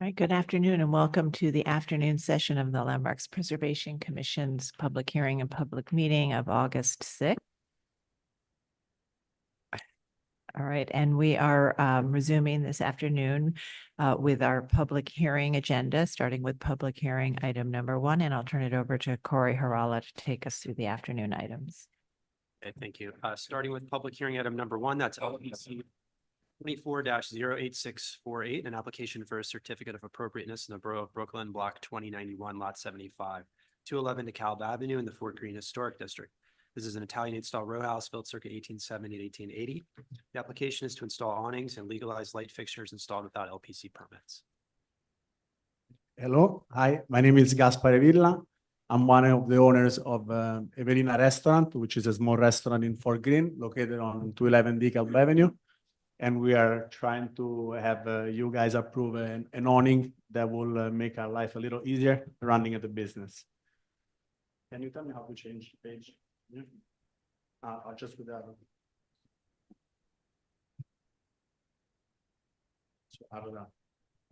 All right, good afternoon and welcome to the afternoon session of the Landmarks Preservation Commission's public hearing and public meeting of August 6th. All right, and we are resuming this afternoon with our public hearing agenda, starting with public hearing item number 1, and I'll turn it over to Corey Harala to take us through the afternoon items. Okay, thank you. Starting with public hearing item number 1, that's LPC 24-08648, an application for a certificate of appropriateness in the Borough of Brooklyn, block 2091, lot 75, 211 Dekalb Avenue in the Fort Greene Historic District. This is an Italianate-style row house built circa 1870 to 1880. The application is to install awnings and legalize light fixtures installed without LPC permits. Hello, hi, my name is Gaspare Villa. I'm one of the owners of Evelina Restaurant, which is a small restaurant in Fort Greene, located on 211 Dekalb Avenue. And we are trying to have you guys approve an awning that will make our life a little easier running at the business. Can you tell me how to change the page? Yeah. I'll just put that on. So I don't know.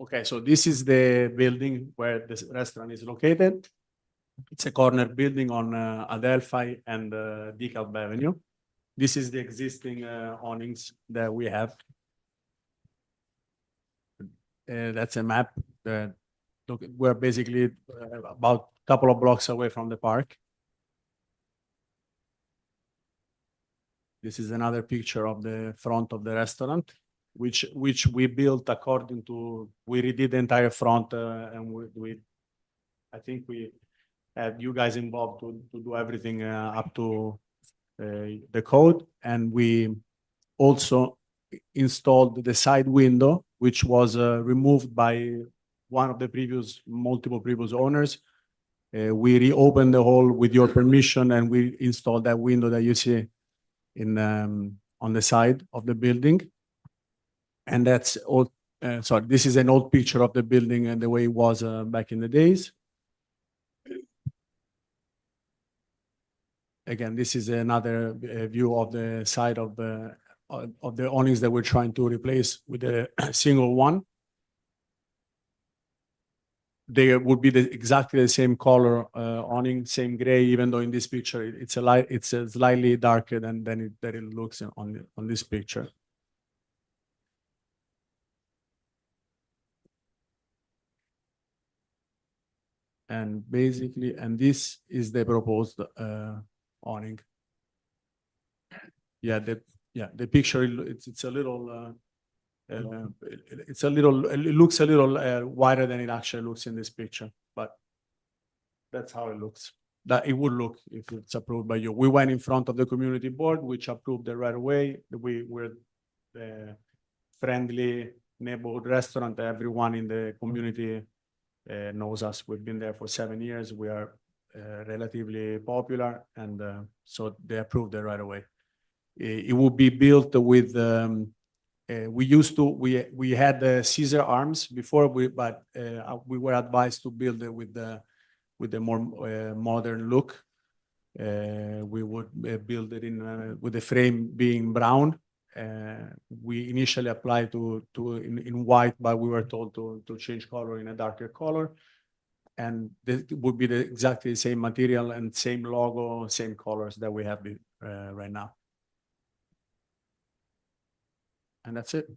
Okay, so this is the building where this restaurant is located. It's a corner building on Adelphi and Dekalb Avenue. This is the existing awnings that we have. That's a map. Look, we're basically about a couple of blocks away from the park. This is another picture of the front of the restaurant, which we built according to, we redid the entire front and I think we had you guys involved to do everything up to the code, and we also installed the side window, which was removed by one of the multiple previous owners. We reopened the hall with your permission, and we installed that window that you see in on the side of the building. And that's all. Sorry, this is an old picture of the building and the way it was back in the days. Again, this is another view of the side of the awnings that we're trying to replace with a single one. They would be exactly the same color awning, same gray, even though in this picture it's slightly darker than it looks on this picture. And basically, and this is the proposed awning. Yeah, the picture, it's a little, it looks a little wider than it actually looks in this picture, but that's how it looks. That it would look if it's approved by you. We went in front of the community board, which approved it right away. We're the friendly neighborhood restaurant. Everyone in the community knows us. We've been there for 7 years. We are relatively popular, and so they approved it right away. It will be built with we had the Caesar arms before, but we were advised to build it with the more modern look. We would build it with the frame being brown. We initially applied in white, but we were told to change color in a darker color. And this would be exactly the same material and same logo, same colors that we have right now. And that's it.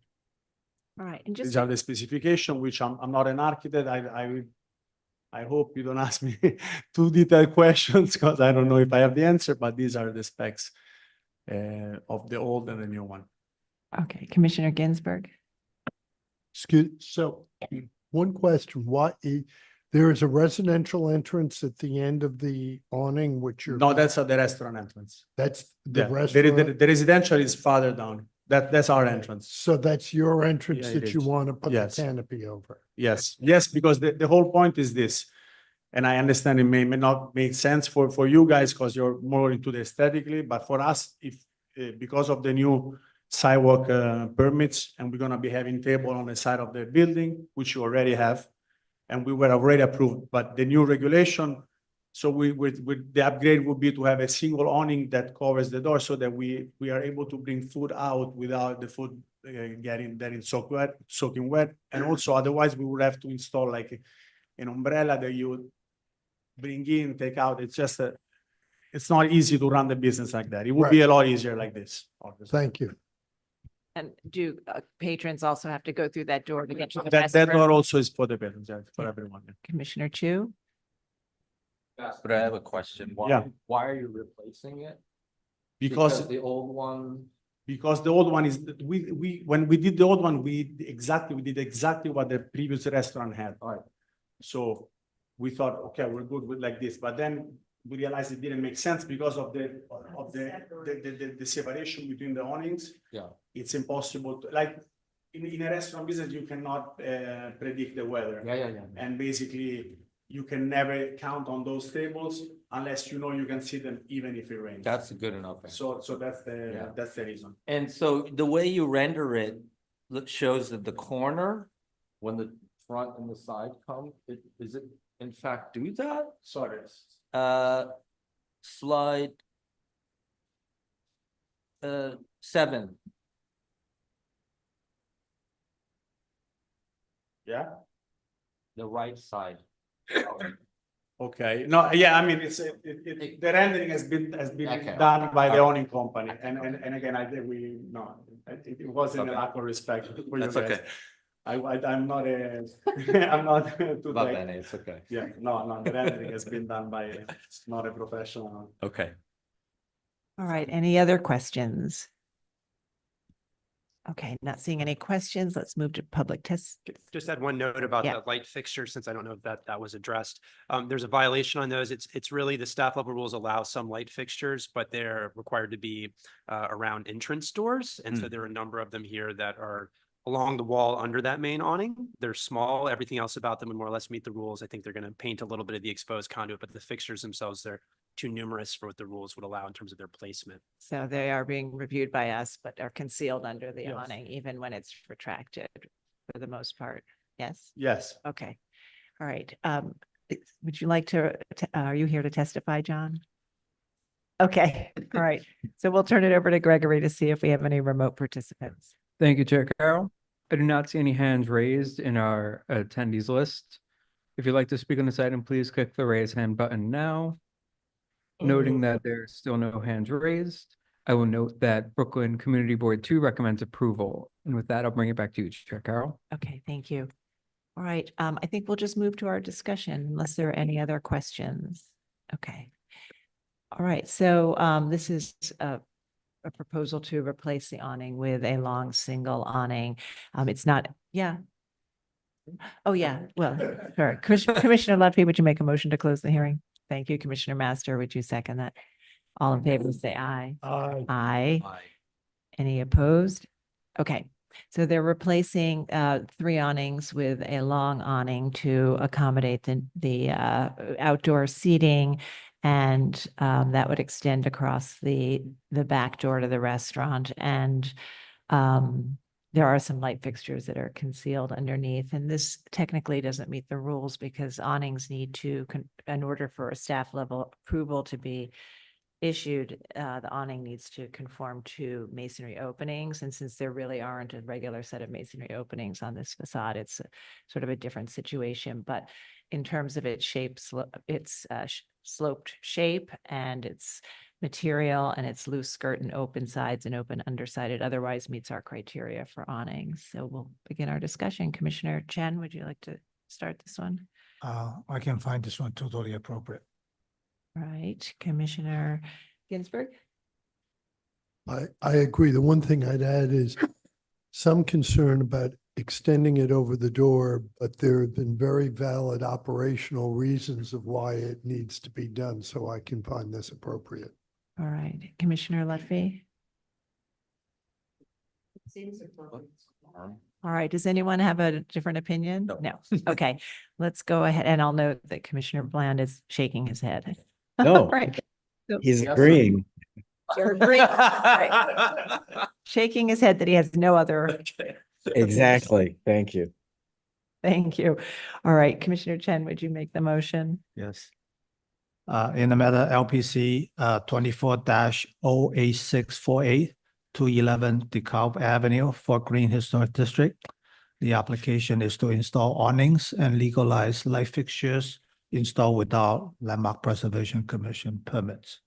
All right, and just These are the specifications, which I'm not an architect. I hope you don't ask me too detailed questions, because I don't know if I have the answer, but these are the specs of the old and the new one. okay, Commissioner Ginsburg. So one question, there is a residential entrance at the end of the awning, which you're. No, that's the restaurant entrance. That's the Yeah, restaurant. the residential is farther down. That's our entrance. So that's your entrance Yeah, it that you is. want to put the Yes. canopy over. Yes, because the whole point is this, and I understand it may not make sense for you guys because you're more into the aesthetically, but for us, if because of the new sidewalk permits, and we're gonna be having table on the side of the building, which you already have, and we were already approved, but the new regulation So with the upgrade would be to have a single awning that covers the door so that we are able to bring food out without the food getting soaking wet. And also otherwise we would have to install like an umbrella that you would bring in, take out. It's just it's not easy to run the business like that. It would be a lot easier like this. Obviously. Thank you. And do patrons also have to go through that door to get to the That door restroom? also is for the patrons, yeah, for Yeah. everyone. Yeah. Commissioner Chu? But I have a question. Yeah. Why are you replacing it? Because The old one. because the old one is we when we did the old one, we did exactly what the previous restaurant had. All right. So we thought, okay, we're good with like this, but then we realized it didn't make sense because of the separation between the awnings. Yeah. It's impossible to like in a restaurant business, you cannot predict the weather. Yeah. And basically you can never count on those tables unless you know you can see them even if it rains. That's good enough. So that's Yeah. the reason. And so the way you render it, shows that the corner, when the front and the side come, is it in fact do that? Sorry. Slide 7. Yeah. The right side. Okay, no, yeah, I mean, the rendering has been Okay. done by the All owning company, and again, I think it wasn't a Okay. lack of respect for you That's guys. okay. I'm not I'm not too Love like, that, it's okay. yeah, no, the rendering has been done by, not a professional. Okay. All right, any other questions? Okay, not seeing any questions. Let's move to public tests. Just add one note about Yeah. the light fixture, since I don't know if that was addressed. There's a violation on those. It's really the staff level rules allow some light fixtures, but they're required to be around entrance doors. And so there are a number of them here that are along the wall under that main awning. They're small. Everything else about them would more or less meet the rules. I think they're going to paint a little bit of the exposed conduit, but the fixtures themselves, they're too numerous for what the rules would allow in terms of their placement. So they are being reviewed by us, but are concealed under the Yes. awning, even when it's retracted for the most part. Yes? Yes, Okay. All right. Would you like to, are you here to testify, John? Okay, all right. So we'll turn it over to Gregory to see if we have any remote participants. Thank you, Chair Carroll. I do not see any hands raised in our attendees list. If you'd like to speak on this item, please click the raise hand button now. Noting that there's still no hands raised, I will note that Brooklyn Community Board 2 recommends approval. And with that, I'll bring it back to you, Chair Carroll. Okay, thank you. All right, I think we'll just move to our discussion unless there are any other questions. Okay. All right, so this is a proposal to replace the awning with a long single awning. It's not, yeah. Oh, yeah, well, sure. Commissioner Lutfi, would you make a motion to close the hearing? Thank you. Commissioner Master, would you second that? All in favor, say aye. Aye. Any opposed? Okay, so they're replacing 3 awnings with a long awning to accommodate the outdoor seating. And that would extend across the back door to the restaurant. And there are some light fixtures that are concealed underneath. And this technically doesn't meet the rules because awnings need to, in order for a staff level approval to be issued, the awning needs to conform to masonry openings. And since there really aren't a regular set of masonry openings on this facade, it's sort of a different situation. But in terms of its shape, its sloped shape and its material and its loose skirt and open sides and open underside, it otherwise meets our criteria for awnings. So we'll begin our discussion. Commissioner Chen, would you like to start this one? I can find this one totally appropriate. Right, Commissioner Ginsburg? I agree. The one thing I'd add is some concern about extending it over the door, but there have been very valid operational reasons of why it needs to be done, so I can find this appropriate. All right, Commissioner Lutfi? All right, does anyone have a different opinion? No. Okay, let's go ahead, and I'll note that Commissioner Bland is shaking his head. No. Right. So He's Yes, sir. agreeing. you're agreeing, right. Shaking his head that he has no other. Exactly. Thank you. Thank you. All right, Commissioner Chen, would you make the motion? Yes. in the matter LPC 24-08648 211 DeKalb Avenue, Fort Greene Historic District. The application is to install awnings and legalize light fixtures installed without Landmark Preservation Commission permits.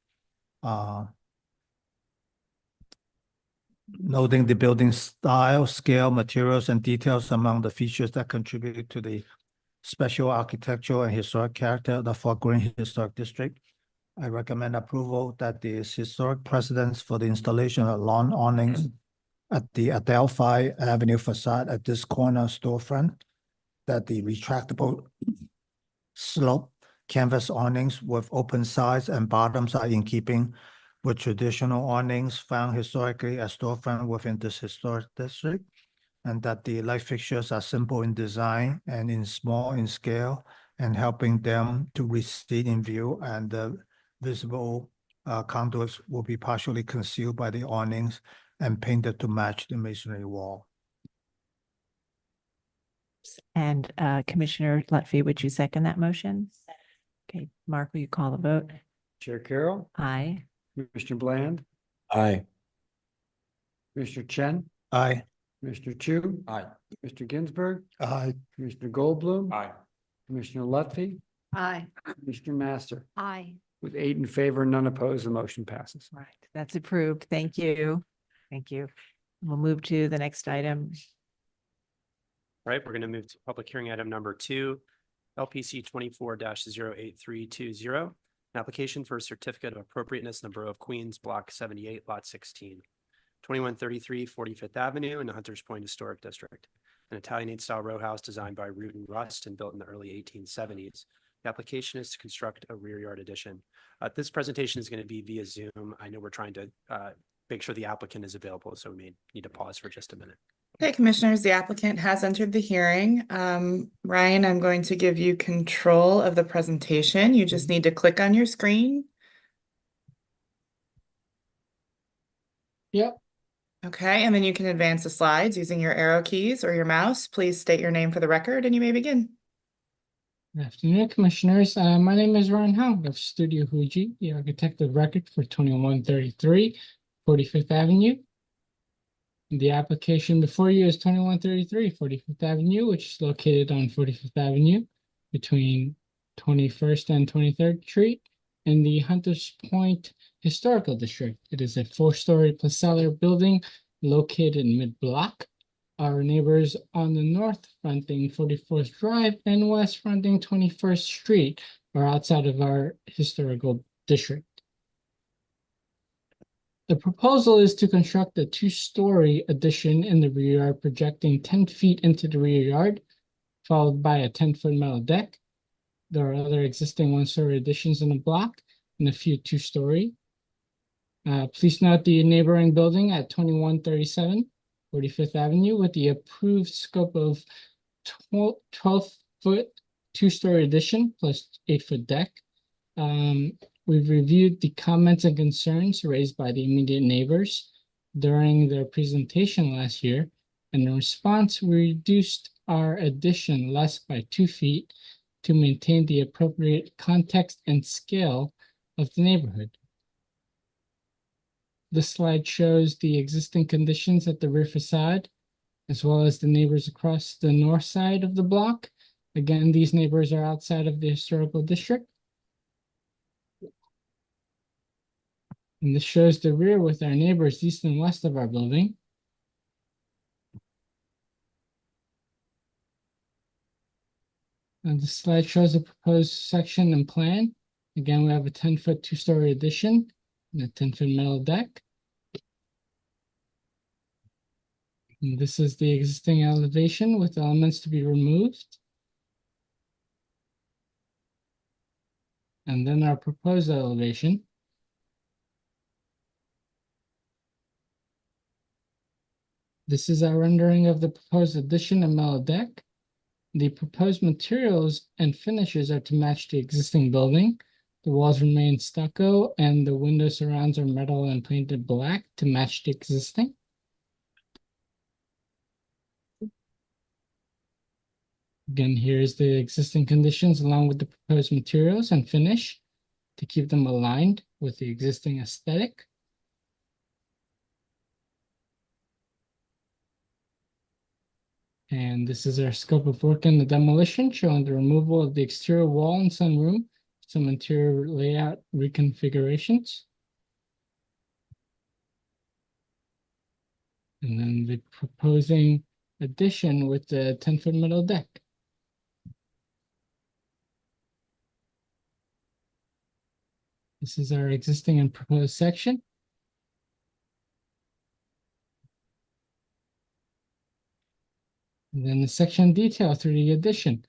Noting the building style, scale, materials, and details among the features that contribute to the special architectural and historic character of the Fort Greene Historic District. I recommend approval that the historic precedence for the installation of lawn awnings at the Adelphi Avenue facade at this corner storefront, that the retractable slope canvas awnings with open sides and bottoms are in keeping with traditional awnings found historically at storefront within this historic district, and that the light fixtures are simple in design and small in scale, and helping them to recede in view, and the visible conduits will be partially concealed by the awnings and painted to match the masonry wall. And Commissioner Lutfi, would you second that motion? Okay, Mark, will you call the vote? Chair Carroll, Aye. Commissioner Bland, Aye. Commissioner Chen, Aye. Commissioner Chu, Aye. Mr. Ginsburg, Aye. Commissioner Goldblum. Aye. Commissioner Lutfi, Aye. Commissioner Master. Aye. With 8 in favor, none opposed, the motion passes. Right, that's approved. Thank you. Thank you. We'll move to the next item. All right, we're going to move to public hearing item number 2, LPC 24-08320. An application for a certificate of appropriateness in the Borough of Queens, Block 78, Lot 16, 2133 45th Avenue in the Hunters Point Historic District. An Italianate style row house designed by Root and Rust and built in the early 1870s. The application is to construct a rear yard addition. This presentation is going to be via Zoom. I know we're trying to make sure the applicant is available, so we may need to pause for just a minute. Okay, commissioners, the applicant has entered the hearing. Ryan, I'm going to give you control of the presentation. You just need to click on your screen. Yep. Okay, and then you can advance the slides using your arrow keys or your mouse. Please state your name for the record and you may begin. Good afternoon, commissioners. My name is Ryan Howe of Studio Huji, the architect of record for 2133 45th Avenue. The application before you is 2133 45th Avenue, which is located on 45th Avenue between 21st and 23rd Street in the Hunters Point Historical District. It is a 4-story plus cellar building located mid-block. Our neighbors on the north fronting 44th Drive and west fronting 21st Street are outside of our historical district. The proposal is to construct a 2-story addition in the rear yard projecting 10 feet into the rear yard, followed by a 10-foot metal deck. There are other existing 1-story additions in the block and a few 2-story. Please note the neighboring building at 2137 45th Avenue with the approved scope of 12-foot 2-story addition plus 8-foot deck. We've reviewed the comments and concerns raised by the immediate neighbors during their presentation last year. And in response, we reduced our addition less by 2 feet to maintain the appropriate context and scale of the neighborhood. This slide shows the existing conditions at the rear facade, as well as the neighbors across the north side of the block. Again, these neighbors are outside of the historical district. And this shows the rear with our neighbors east and west of our building. And the slide shows the proposed section and plan. Again, we have a 10-foot 2-story addition and a 10-foot metal deck. And this is the existing elevation with elements to be removed. And then our proposed elevation. This is our rendering of the proposed addition and metal deck. The proposed materials and finishes are to match the existing building. The walls remain stucco and the window surrounds are metal and painted black to match the existing. Again, here's the existing conditions along with the proposed materials and finish. to keep them aligned with the existing aesthetic. And this is our scope of work in the demolition, showing the removal of the exterior wall and sunroom, some interior layout reconfigurations. And then the proposing addition with the 10-foot middle deck. This is our existing and proposed section. And then the section detail through the addition.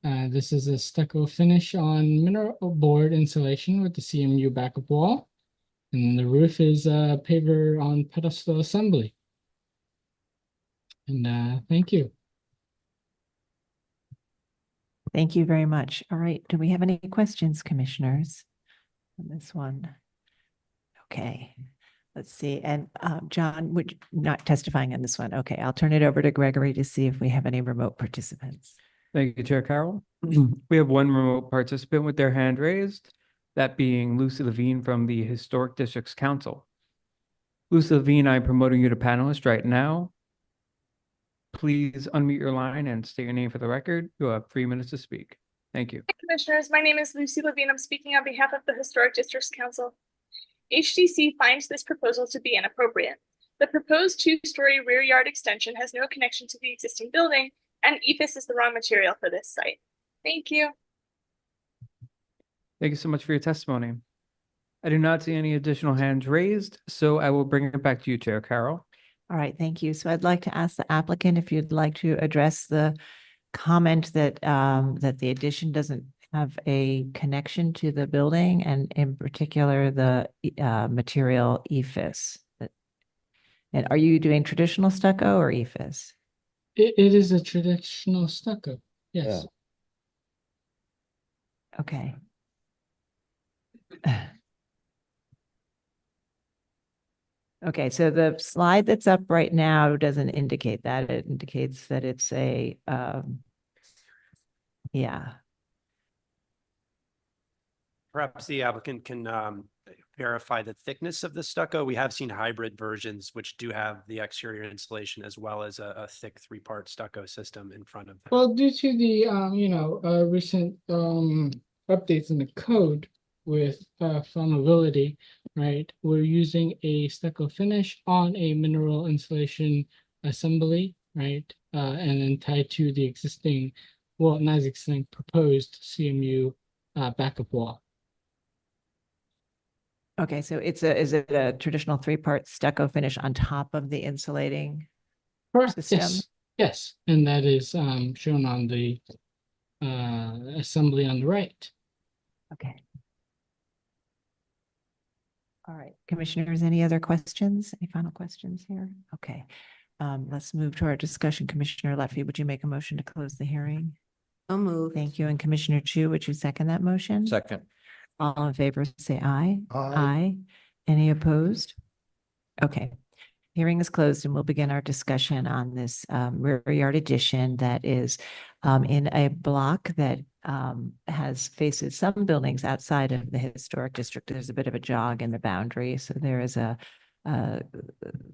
This is a stucco finish on mineral board insulation with the CMU backup wall. And the roof is paver on pedestal assembly. And thank you. Thank you very much. All right. Do we have any questions, commissioners, on this one? Okay. Let's see. And John, would you not testifying on this one? Okay, I'll turn it over to Gregory to see if we have any remote participants. Thank you, Chair Carroll. We have one remote participant with their hand raised, that being Lucy Levine from the Historic Districts Council. Lucy Levine, I'm promoting you to panelist right now. Please unmute your line and state your name for the record. You have 3 minutes to speak. Thank you. Hi, Commissioners, my name is Lucy Levine. I'm speaking on behalf of the Historic Districts Council. HDC finds this proposal to be inappropriate. The proposed two-story rear yard extension has no connection to the existing building, and EFIS is the wrong material for this site. Thank you. Thank you so much for your testimony. I do not see any additional hands raised, so I will bring it back to you, Chair Carroll. All right, thank you. So I'd like to ask the applicant if you'd like to address the comment that that the addition doesn't have a connection to the building, and in particular the material EFIS. And are you doing traditional stucco or EFIS? It is a traditional stucco. Yes. Okay. Okay, so the slide that's up right now doesn't indicate that. It indicates that it's a, yeah. Perhaps the applicant can verify the thickness of the stucco. We have seen hybrid versions which do have the exterior insulation as well as a thick 3-part stucco system in front of them. Well, due to the recent updates in the code with flammability, right? We're using a stucco finish on a mineral insulation assembly, right? And then tied to the existing, well, not existing, proposed CMU backup wall. Okay, so is it a traditional 3-part stucco finish on top of the insulating Correct. system? Yes. Yes, and that is shown on the assembly on the right. Okay. All right, commissioners, any other questions? Any final questions here? Okay, let's move to our discussion. Commissioner Lutfi, would you make a motion to close the hearing? I'll move. Thank you. And Commissioner Chu, would you second that motion? Second. All in favor, say aye. Aye. Any opposed? Okay. Hearing is closed and we'll begin our discussion on this rear yard addition that is in a block that has faces some buildings outside of the historic district. There's a bit of a jog in the boundary. So there is a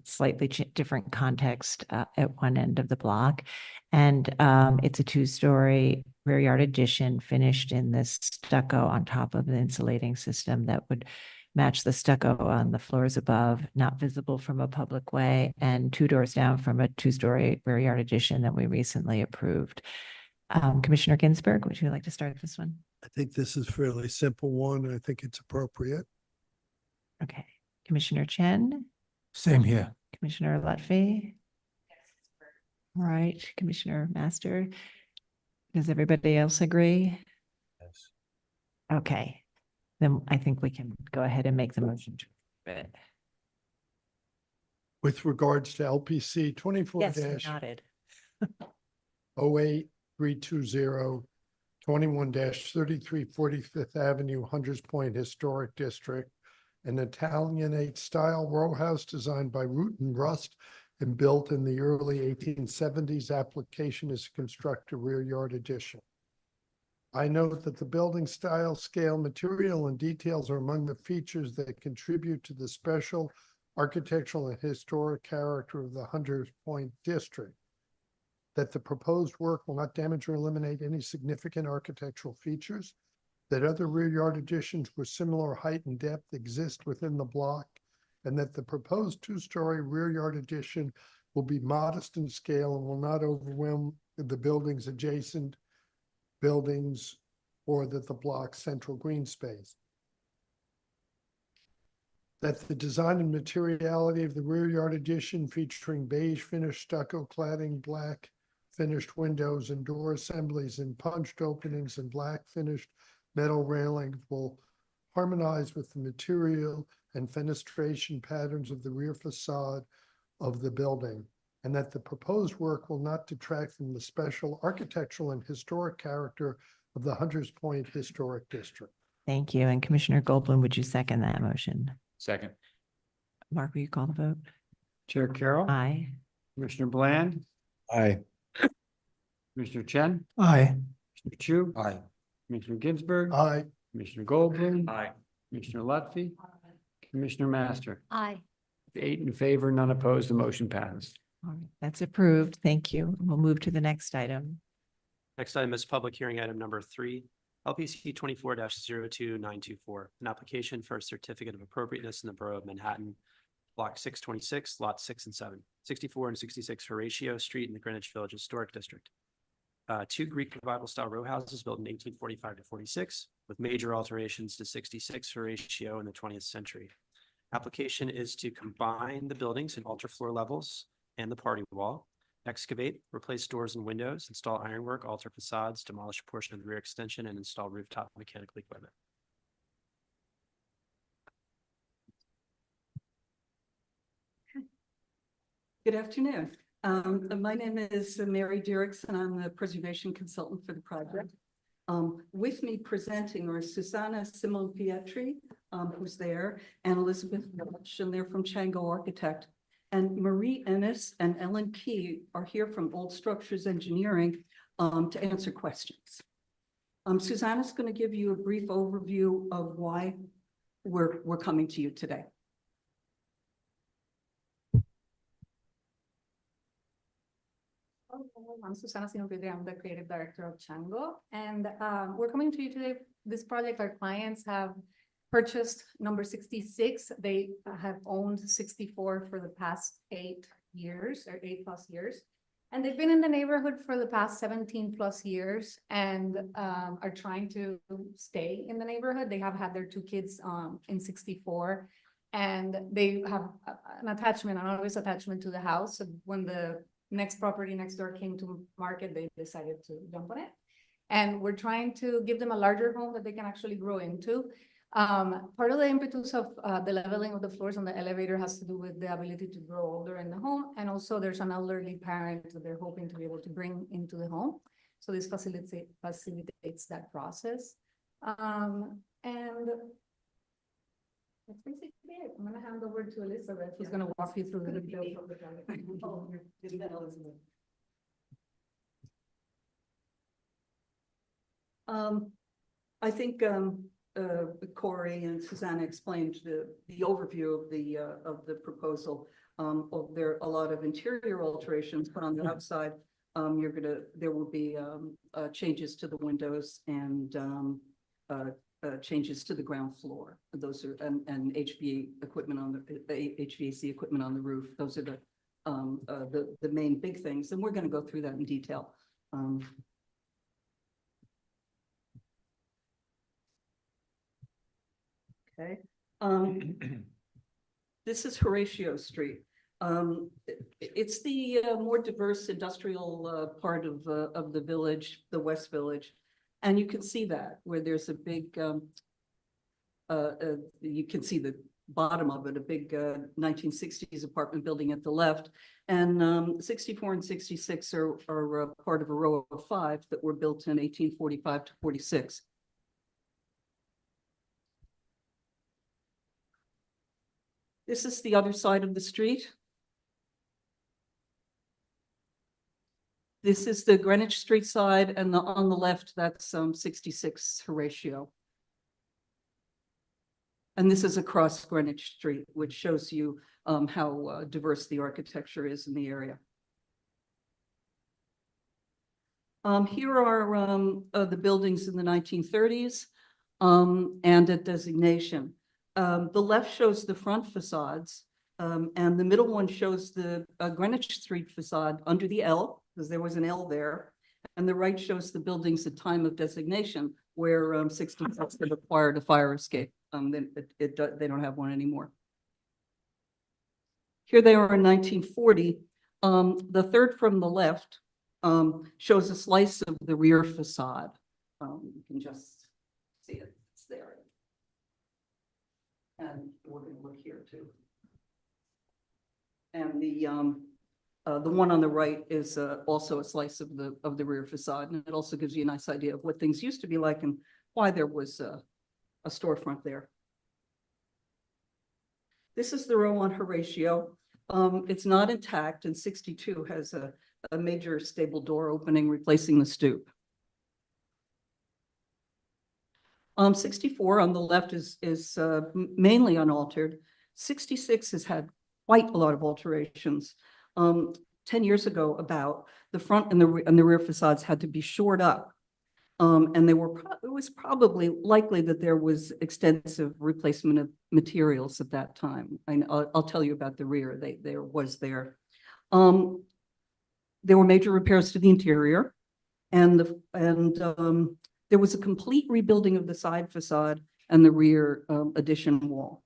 slightly different context at one end of the block. And it's a 2-story rear yard addition finished in this stucco on top of the insulating system that would match the stucco on the floors above, not visible from a public way, and 2 doors down from a 2-story rear yard addition that we recently approved. Commissioner Ginsburg, would you like to start this one? I think this is a fairly simple one. I think it's appropriate. Okay. Commissioner Chen, Same here. Commissioner Lutfi. All right, Commissioner Master. Does everybody else agree? Yes. Okay, then I think we can go ahead and make the motion. With regards to LPC 24 Yes, you nodded. 08320 21-33 45th Avenue, Hunters Point Historic District, an Italianate style row house designed by Root and Rust and built in the early 1870s. Application is to construct a rear yard addition. I note that the building style, scale, material, and details are among the features that contribute to the special architectural and historic character of the Hunters Point District. That the proposed work will not damage or eliminate any significant architectural features. That other rear yard additions with similar height and depth exist within the block. And that the proposed two-story rear yard addition will be modest in scale and will not overwhelm the building's adjacent buildings or that the block's central green space. That the design and materiality of the rear yard addition featuring beige finished stucco cladding, black finished windows and door assemblies and punched openings and black finished metal railing will harmonize with the material and fenestration patterns of the rear facade of the building, and that the proposed work will not detract from the special architectural and historic character of the Hunters Point Historic District. Thank you. And Commissioner Goldblum, would you second that motion? Second. Mark, will you call the vote? Chair Carroll. Aye. Commissioner Bland, Aye. Commissioner Chen, Aye. Commissioner Chu, Aye. Commissioner Ginsburg, Aye. Commissioner Goldblum. Aye. Commissioner Lutfi, Commissioner Master. Aye. 8 in favor, none opposed, the motion passes. All right, that's approved. Thank you. We'll move to the next item. Next item is public hearing item number 3, LPC 24-02924, an application for a certificate of appropriateness in the Borough of Manhattan, Block 626, Lots 6 and 7, 64 and 66 Horatio Street in the Greenwich Village Historic District. 2 Greek Revival style row houses built in 1845 to 46, with major alterations to 66 Horatio in the 20th century. Application is to combine the buildings and alter floor levels and the party wall, excavate, replace doors and windows, install ironwork, alter facades, demolish a portion of the rear extension, and install rooftop mechanical equipment. Good afternoon. My name is Mary Dierks, and I'm the preservation consultant for the project. With me presenting are Susanna Simone Pietri, who's there, and Elizabeth Welch, and they're from Chango Architect. And Marie Ennis and Ellen Key are here from Old Structures Engineering to answer questions. Susanna's going to give you a brief overview of why we're coming to you today. I'm Susanna Sinopidri, I'm the creative director of Chango, and we're coming to you today. This project, our clients have purchased number 66. They have owned 64 for the past 8 years or 8+ years. And they've been in the neighborhood for the past 17+ years and are trying to stay in the neighborhood. They have had their 2 kids in 64, and they have an attachment, an obvious attachment to the house. So when the next property next door came to market, they decided to jump on it. And we're trying to give them a larger home that they can actually grow into. Part of the impetus of the leveling of the floors on the elevator has to do with the ability to grow older in the home. And also there's an elderly parent that they're hoping to be able to bring into the home. So this facilitates that process. And that's basically it. I'm going to hand over to Elizabeth, who's going to walk you through the details of the project. I think Corey and Susanna explained the overview of the proposal. There are a lot of interior alterations, but on the outside, there will be changes to the windows and changes to the ground floor. Those are and HVAC equipment on the roof. Those are the main big things, and we're going to go through that in detail. Okay. This is Horatio Street. It's the more diverse industrial part of the village, the West Village. And you can see that where there's a big, you can see the bottom of it, a big 1960s apartment building at the left. And 64 and 66 are part of a row of 5 that were built in 1845 to 46. This is the other side of the street. This is the Greenwich Street side, and on the left, that's 66 Horatio. And this is across Greenwich Street, which shows you how diverse the architecture is in the area. Here are the buildings in the 1930s and a designation. The left shows the front facades, and the middle one shows the Greenwich Street facade under the L, because there was an L there. And the right shows the buildings at time of designation, where 66 had acquired a fire escape. They don't have one anymore. Here they are in 1940. The third from the left shows a slice of the rear facade. You can just see it, it's there. And we're going to look here too. And the one on the right is also a slice of the rear facade, and it also gives you a nice idea of what things used to be like and why there was a storefront there. This is the row on Horatio. It's not intact, and 62 has a major stable door opening, replacing the stoop. 64 on the left is mainly unaltered. 66 has had quite a lot of alterations. 10 years ago, about the front and the rear facades had to be shored up. And it was probably likely that there was extensive replacement of materials at that time. I'll tell you about the rear. There were major repairs to the interior, and there was a complete rebuilding of the side facade and the rear addition wall.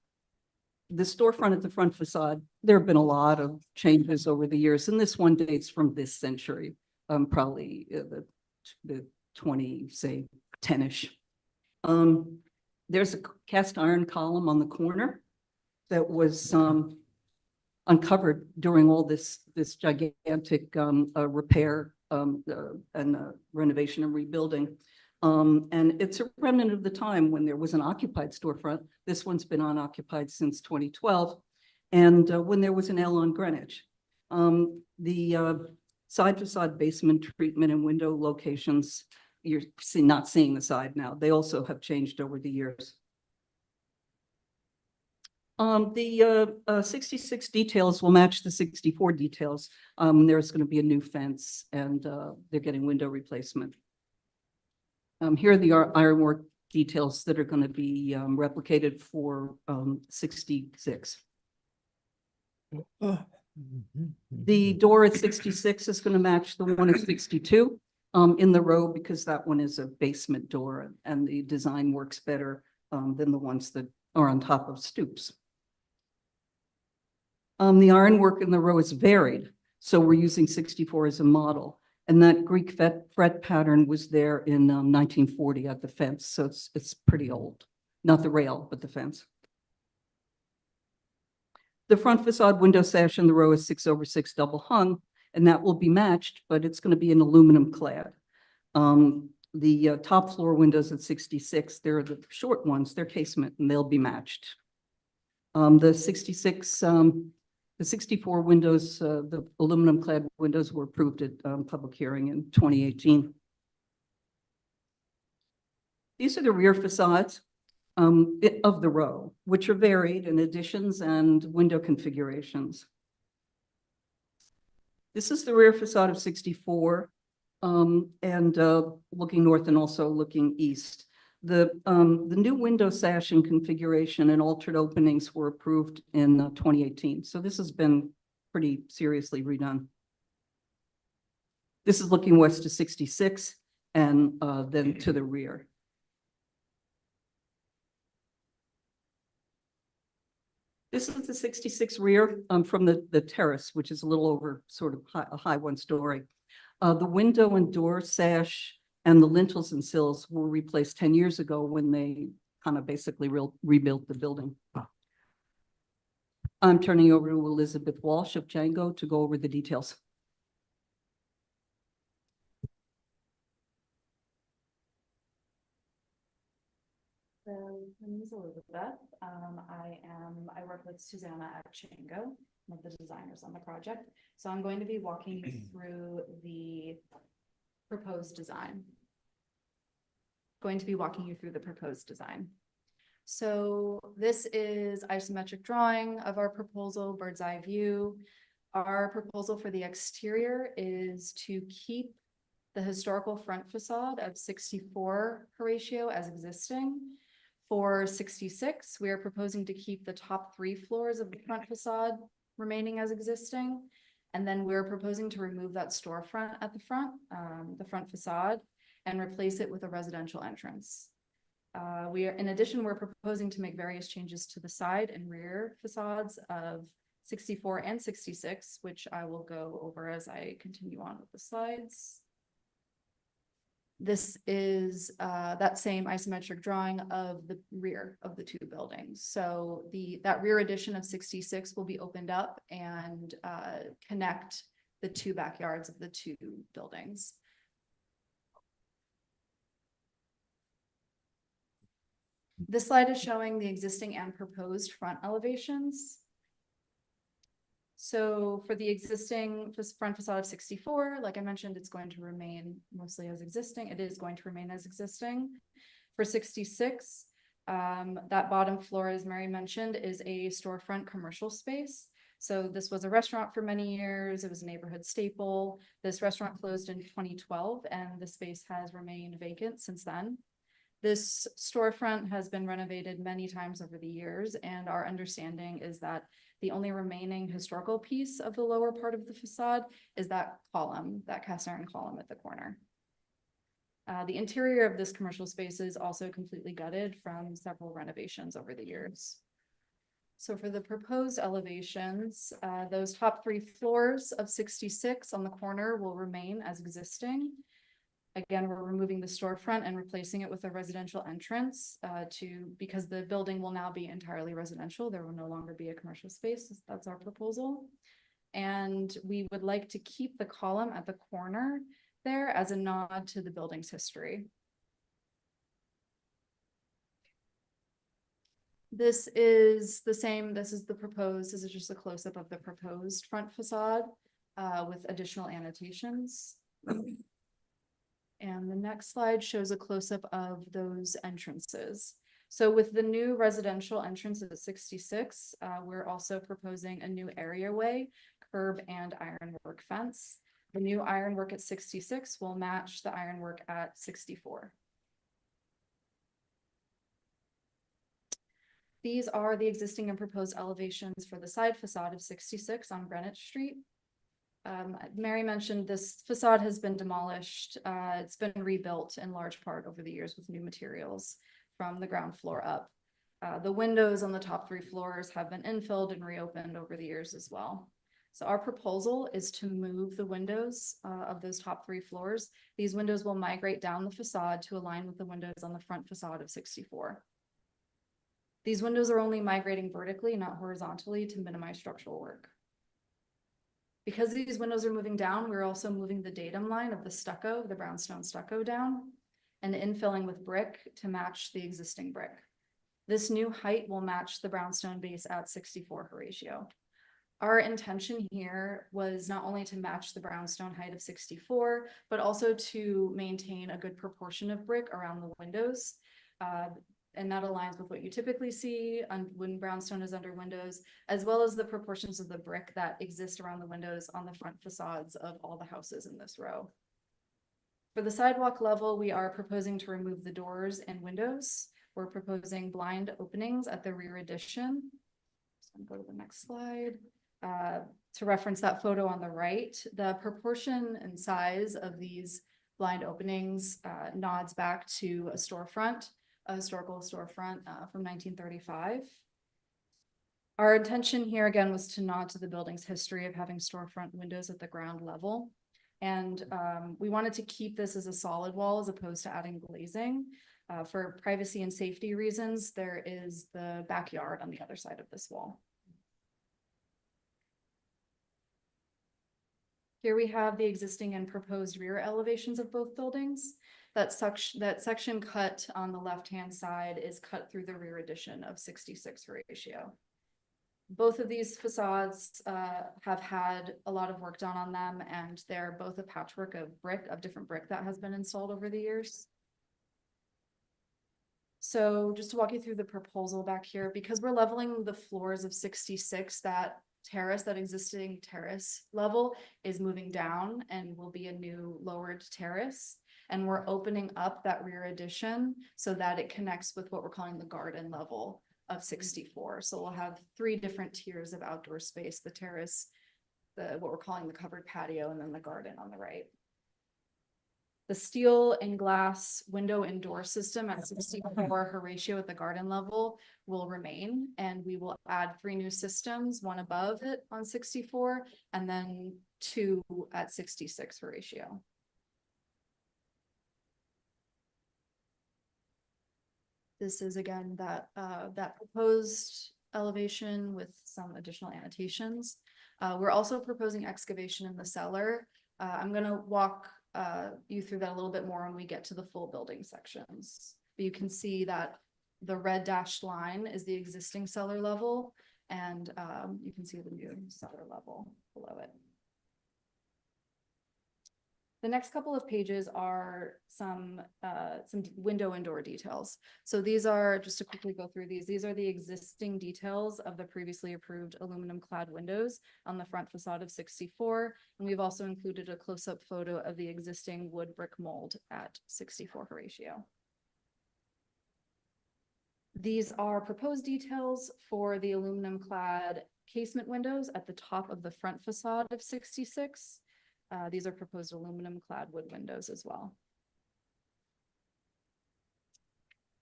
The storefront at the front facade, there have been a lot of changes over the years, and this one dates from this century, probably the 20, say 10-ish. There's a cast iron column on the corner that was uncovered during all this gigantic repair and renovation and rebuilding. And it's a remnant of the time when there was an occupied storefront. This one's been unoccupied since 2012. And when there was an L on Greenwich. The side facade basement treatment and window locations, you're not seeing the side now. They also have changed over the years. The 66 details will match the 64 details. There's going to be a new fence, and they're getting window replacement. Here are the ironwork details that are going to be replicated for 66. The door at 66 is going to match the one at 62 in the row, because that one is a basement door, and the design works better than the ones that are on top of stoops. The ironwork in the row is varied, so we're using 64 as a model. And that Greek fret pattern was there in 1940 at the fence, so it's pretty old. Not the rail, but the fence. The front facade window sash in the row is 6/6 double hung, and that will be matched, but it's going to be an aluminum clad. The top floor windows at 66, they're the short ones, they're casement, and they'll be matched. The 64 windows, the aluminum clad windows were approved at public hearing in 2018. These are the rear facades of the row, which are varied in additions and window configurations. This is the rear facade of 64 and looking north and also looking east. The new window sash and configuration and altered openings were approved in 2018. So this has been pretty seriously redone. This is looking west to 66 and then to the rear. This is the 66 rear from the terrace, which is a little over sort of a high one story. The window and door sash and the lintels and sills were replaced 10 years ago when they kind of basically rebuilt the building. I'm turning over to Elizabeth Walsh of Django to go over the details. So my name is Elizabeth. I work with Susanna at Django. of the designers on the project. So I'm going to be walking you through the proposed design. So this is isometric drawing of our proposal, bird's eye view. Our proposal for the exterior is to keep the historical front facade of 64 Horatio as existing. For 66, we are proposing to keep the top 3 floors of the front facade remaining as existing. And then we're proposing to remove that storefront at the front facade, and replace it with a residential entrance. In addition, we're proposing to make various changes to the side and rear facades of 64 and 66, which I will go over as I continue on with the slides. This is that same isometric drawing of the rear of the 2 buildings. So that rear addition of 66 will be opened up and connect the 2 backyards of the 2 buildings. This slide is showing the existing and proposed front elevations. So for the existing front facade of 64, like I mentioned, it's going to remain mostly as existing. It is going to remain as existing. For 66, that bottom floor, as Mary mentioned, is a storefront commercial space. So this was a restaurant for many years. It was a neighborhood staple. This restaurant closed in 2012, and the space has remained vacant since then. This storefront has been renovated many times over the years, and our understanding is that the only remaining historical piece of the lower part of the facade is that column, that cast iron column at the corner. The interior of this commercial space is also completely gutted from several renovations over the years. So for the proposed elevations, those top 3 floors of 66 on the corner will remain as existing. Again, we're removing the storefront and replacing it with a residential entrance because the building will now be entirely residential. There will no longer be a commercial space. That's our proposal. And we would like to keep the column at the corner there as a nod to the building's history. This is the same. This is just a close-up of the proposed front facade with additional annotations. And the next slide shows a close-up of those entrances. So with the new residential entrance at 66, we're also proposing a new areaway, curb, and ironwork fence. The new ironwork at 66 will match the ironwork at 64. These are the existing and proposed elevations for the side facade of 66 on Greenwich Street. Mary mentioned this facade has been demolished. It's been rebuilt in large part over the years with new materials from the ground floor up. The windows on the top 3 floors have been infilled and reopened over the years as well. So our proposal is to move the windows of those top 3 floors. These windows will migrate down the facade to align with the windows on the front facade of 64. These windows are only migrating vertically, not horizontally, to minimize structural work. Because these windows are moving down, we're also moving the datum line of the stucco, the brownstone stucco down, and infilling with brick to match the existing brick. This new height will match the brownstone base at 64 Horatio. Our intention here was not only to match the brownstone height of 64, but also to maintain a good proportion of brick around the windows. And that aligns with what you typically see when brownstone is under windows, as well as the proportions of the brick that exist around the windows on the front facades of all the houses in this row. For the sidewalk level, we are proposing to remove the doors and windows. We're proposing blind openings at the rear addition. So I'm gonna go to the next slide. To reference that photo on the right, the proportion and size of these blind openings nods back to a storefront, a historical storefront from 1935. Our intention here again was to nod to the building's history of having storefront windows at the ground level. And we wanted to keep this as a solid wall as opposed to adding glazing. For privacy and safety reasons, there is the backyard on the other side of this wall. Here we have the existing and proposed rear elevations of both buildings. That section cut on the left-hand side is cut through the rear addition of 66 Horatio. Both of these facades have had a lot of work done on them, and they're both a patchwork of different brick that has been installed over the years. So just to walk you through the proposal back here, because we're leveling the floors of 66, that existing terrace level is moving down and will be a new lowered terrace. And we're opening up that rear addition so that it connects with what we're calling the garden level of 64. So we'll have 3 different tiers of outdoor space: the terrace, what we're calling the covered patio, and then the garden on the right. The steel and glass window and door system at 64 Horatio at the garden level will remain, and we will add 3 new systems, 1 above it on 64, and then 2 at 66 Horatio. This is again that proposed elevation with some additional annotations. We're also proposing excavation in the cellar. I'm gonna walk you through that a little bit more when we get to the full building sections. But you can see that the red dashed line is the existing cellar level, and you can see the new cellar level below it. The next couple of pages are some window and door details. So these are, just to quickly go through these are the existing details of the previously approved aluminum clad windows on the front facade of 64. And we've also included a close-up photo of the existing wood brick mold at 64 Horatio. These are proposed details for the aluminum clad casement windows at the top of the front facade of 66. These are proposed aluminum clad wood windows as well.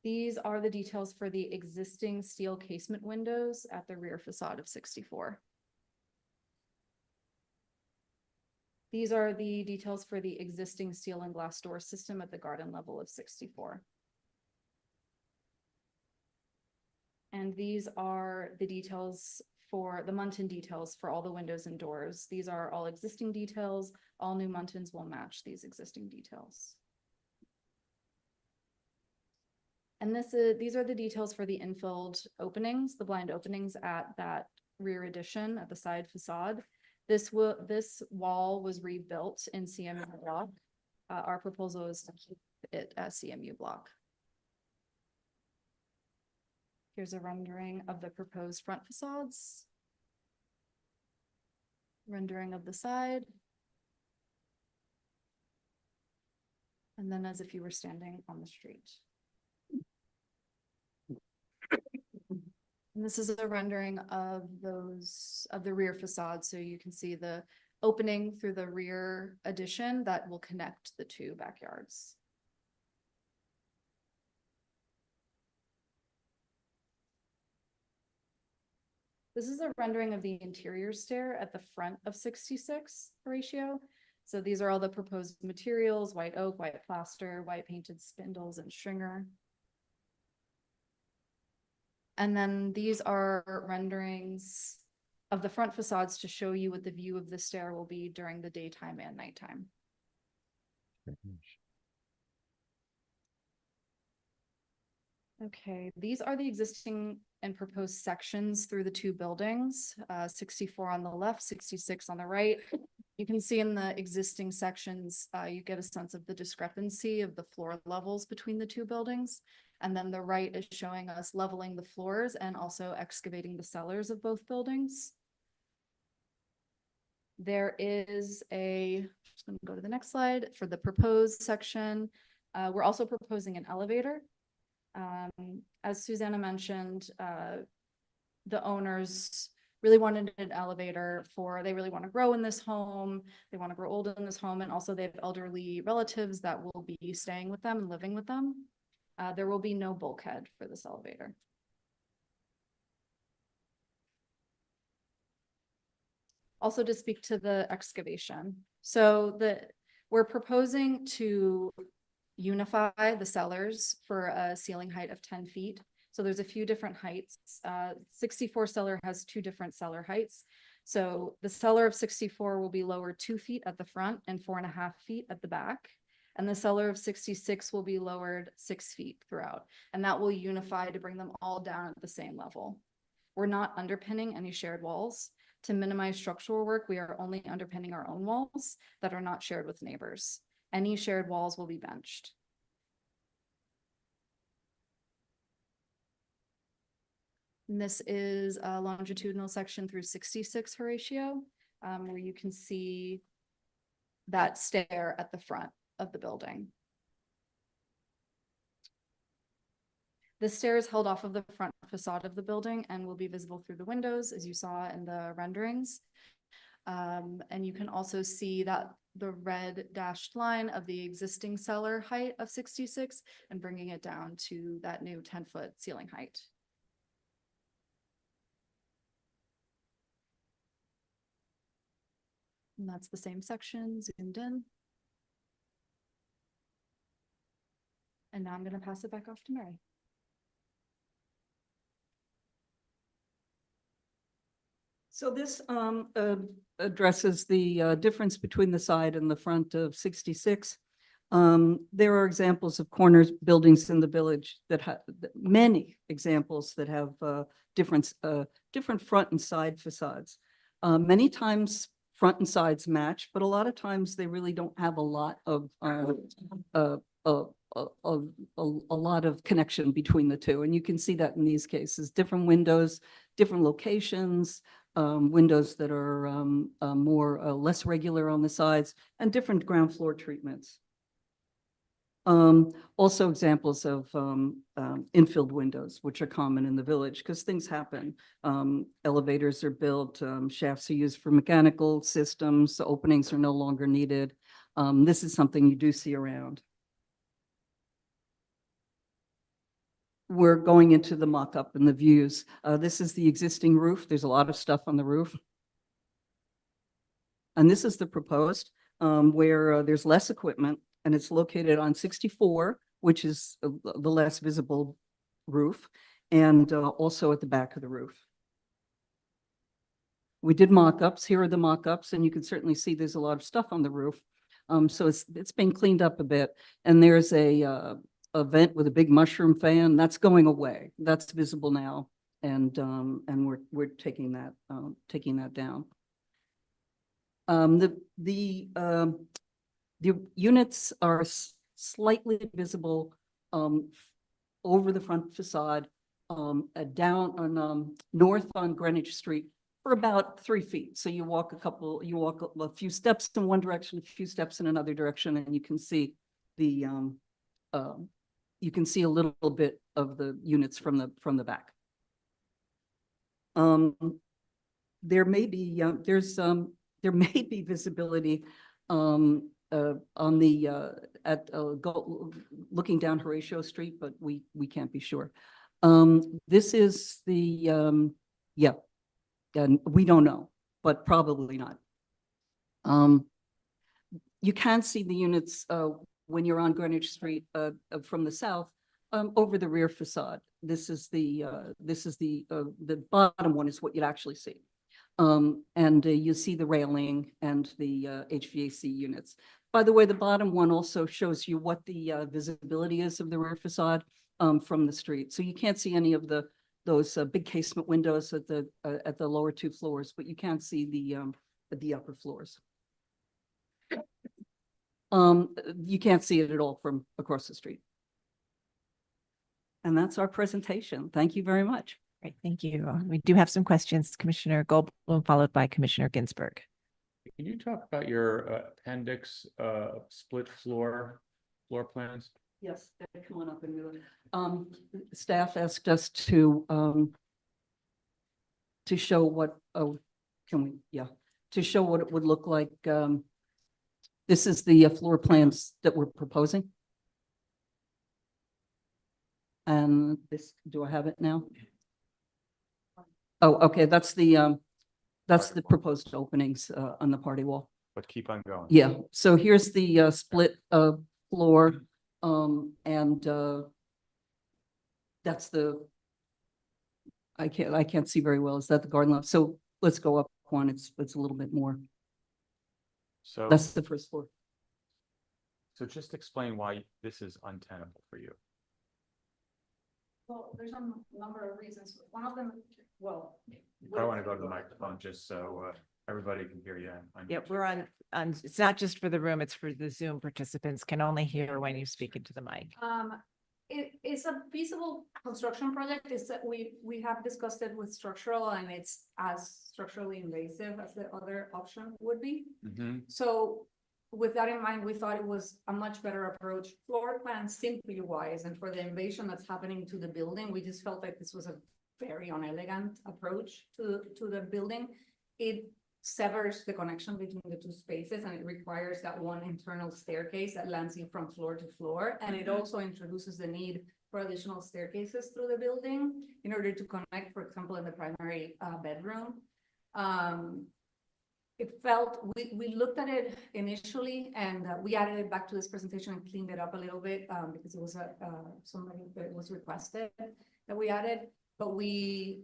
These are the details for the existing steel casement windows at the rear facade of 64. These are the details for the existing steel and glass door system at the garden level of 64. And these are the details for the muntin details for all the windows and doors. These are all existing details. All new muntins will match these existing details. And these are the details for the infilled openings, the blind openings at that rear addition at the side facade. This wall was rebuilt in CMU block. Our proposal is to keep it as CMU block. Here's a rendering of the proposed front facades. Rendering of the side. And then as if you were standing on the street. And this is a rendering of the rear facade. So you can see the opening through the rear addition that will connect the 2 backyards. This is a rendering of the interior stair at the front of 66 Horatio. So these are all the proposed materials: white oak, white plaster, white painted spindles, and stringer. And then these are renderings of the front facades to show you what the view of the stair will be during the daytime and nighttime. Okay, these are the existing and proposed sections through the 2 buildings, 64 on the left, 66 on the right. You can see in the existing sections, you get a sense of the discrepancy of the floor levels between the 2 buildings. And then the right is showing us leveling the floors and also excavating the cellars of both buildings. There is just going to go to the next slide for the proposed section. We're also proposing an elevator. As Susanna mentioned, the owners really wanted an elevator they really want to grow in this home. They want to grow old in this home. And also they have elderly relatives that will be staying with them and living with them. There will be no bulkhead for this elevator. Also to speak to the excavation. So we're proposing to unify the cellars for a ceiling height of 10 feet. So there's a few different heights. 64 cellar has 2 different cellar heights. So the cellar of 64 will be lowered 2 feet at the front and 4.5 feet at the back. And the cellar of 66 will be lowered 6 feet throughout. And that will unify to bring them all down at the same level. We're not underpinning any shared walls. To minimize structural work, we are only underpinning our own walls that are not shared with neighbors. Any shared walls will be benched. And this is a longitudinal section through 66 Horatio, where you can see that stair at the front of the building. The stair is held off of the front facade of the building and will be visible through the windows, as you saw in the renderings. And you can also see that the red dashed line of the existing cellar height of 66 and bringing it down to that new 10-foot ceiling height. And that's the same section zoomed in. And now I'm going to pass it back off to Mary. So this addresses the difference between the side and the front of 66. There are examples of corners buildings in the village that have many examples that have different front and side facades. Many times front and sides match, but a lot of times they really don't have a lot of a lot of connection between the two. And you can see that in these cases, different windows, different locations, windows that are more less regular on the sides, and different ground floor treatments. Also examples of infilled windows, which are common in the village because things happen. Elevators are built, shafts are used for mechanical systems, so openings are no longer needed. This is something you do see around. We're going into the mock-up and the views. This is the existing roof. There's a lot of stuff on the roof. And this is the proposed, where there's less equipment, and it's located on 64, which is the less visible roof, and also at the back of the roof. We did mock-ups. Here are the mock-ups, and you can certainly see there's a lot of stuff on the roof. So it's been cleaned up a bit, and there's a vent with a big mushroom fan that's going away. That's visible now, and we're taking that down. The units are slightly visible over the front facade, down on north on Greenwich Street for about 3 feet. So you walk a few steps in one direction, a few steps in another direction, and you can see a little bit of the units from the back. There may be visibility on the looking down Horatio Street, but we can't be sure. This is the and we don't know, but probably not. You can see the units when you're on Greenwich Street from the south over the rear facade. This is the bottom one is what you'd actually see. And you see the railing and the HVAC units. By the way, the bottom one also shows you what the visibility is of the rear facade from the street. So you can't see any of those big casement windows at the lower 2 floors, but you can see the upper floors. You can't see it at all from across the street. And that's our presentation. Thank you very much. Great, thank you. We do have some questions. Commissioner Goldblum, followed by Commissioner Ginsburg. Can you talk about your appendix split floor plans? Yes, come on up and move. Staff asked us to show what, to show what it would look like. This is the floor plans that we're proposing. And this, do I have it now? Oh, okay, that's the proposed openings on the party wall. But keep on going. Yeah, so here's the split floor, and that's the, I can't see very well. Is that the garden loft? So let's go up one. It's a little bit more. So That's the first floor. So just explain why this is untenable for you. Well, there's a number of reasons. One of them Well. I want to go to the microphone just so everybody can hear you. Yep, we're on, it's not just for the room, it's for the Zoom participants can only hear when you speak into the mic. It is a feasible construction project. Is that we have discussed it with structural, and it's as structurally invasive as the other option would be. So with that in mind, we thought it was a much better approach, floor plan simply wise, and for the invasion that's happening to the building, we just felt like this was a very unelegant approach to the building. It severs the connection between the two spaces, and it requires that one internal staircase that lands you from floor to floor. And it also introduces the need for additional staircases through the building in order to connect, for example, in the primary bedroom. It felt, we looked at it initially, and we added it back to this presentation and cleaned it up a little bit because it was somebody that was requested that we added, but we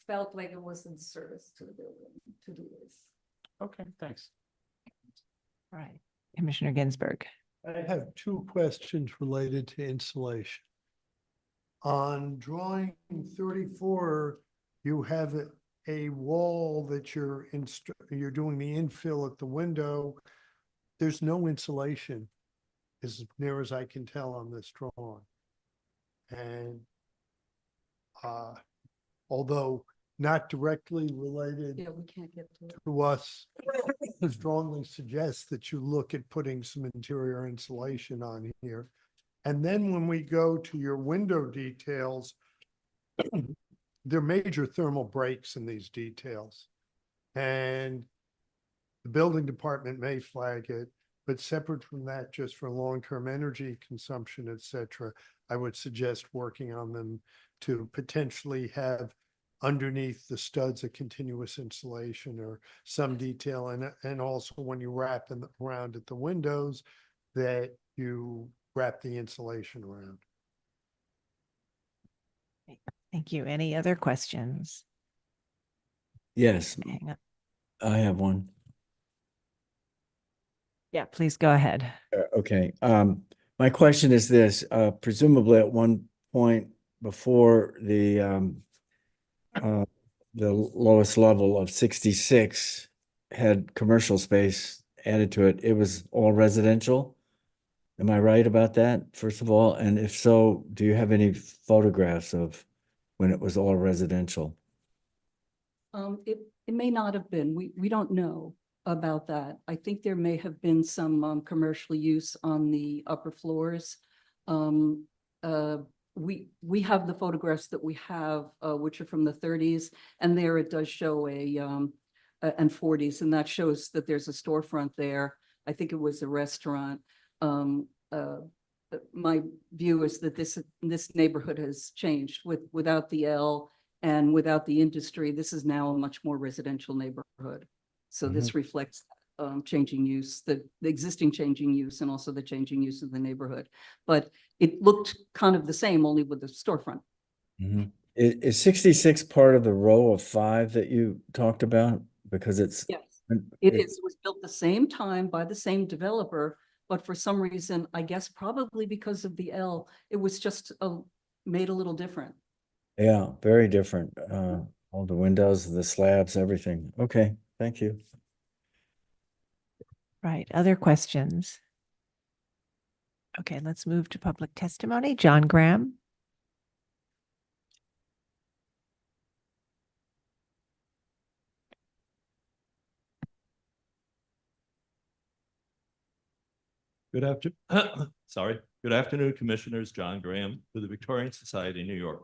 felt like it was in service to the building to do this. Okay, thanks. All right, Commissioner Ginsburg. I have two questions related to insulation. On drawing 34, you have a wall that you're doing the infill at the window. There's no insulation, as near as I can tell on this drawing. And although not directly related Yeah, we can't get to it. to us, strongly suggests that you look at putting some interior insulation on here. And then when we go to your window details, there are major thermal breaks in these details. And the building department may flag it, but separate from that, just for long-term energy consumption, et cetera, I would suggest working on them to potentially have underneath the studs a continuous insulation or some detail. And also when you wrap them around at the windows, that you wrap the insulation around. Thank you. Any other questions? Yes, Hang on. I have one. Yeah, please go ahead. Okay. My question is this, presumably at one point before the lowest level of 66 had commercial space added to it, it was all residential. Am I right about that, first of all? And if so, do you have any photographs of when it was all residential? It may not have been. We don't know about that. I think there may have been some commercial use on the upper floors. We have the photographs that we have, which are from the 30s, and there it does show and 40s, and that shows that there's a storefront there. I think it was a restaurant. My view is that this neighborhood has changed without the L and without the industry. This is now a much more residential neighborhood. So this reflects changing use, the existing changing use, and also the changing use of the neighborhood. But it looked kind of the same, only with the storefront. Is 66 part of the row of 5 that you talked about? Because it's Yes, it is. It was built the same time by the same developer, but for some reason, I guess probably because of the L, it was just made a little different. Yeah, very different. All the windows, the slabs, everything. Okay, thank you. Right, other questions? Okay, let's move to public testimony. John Graham. Good afternoon. Sorry. Good afternoon, Commissioners. John Graham for the Victorian Society, New York.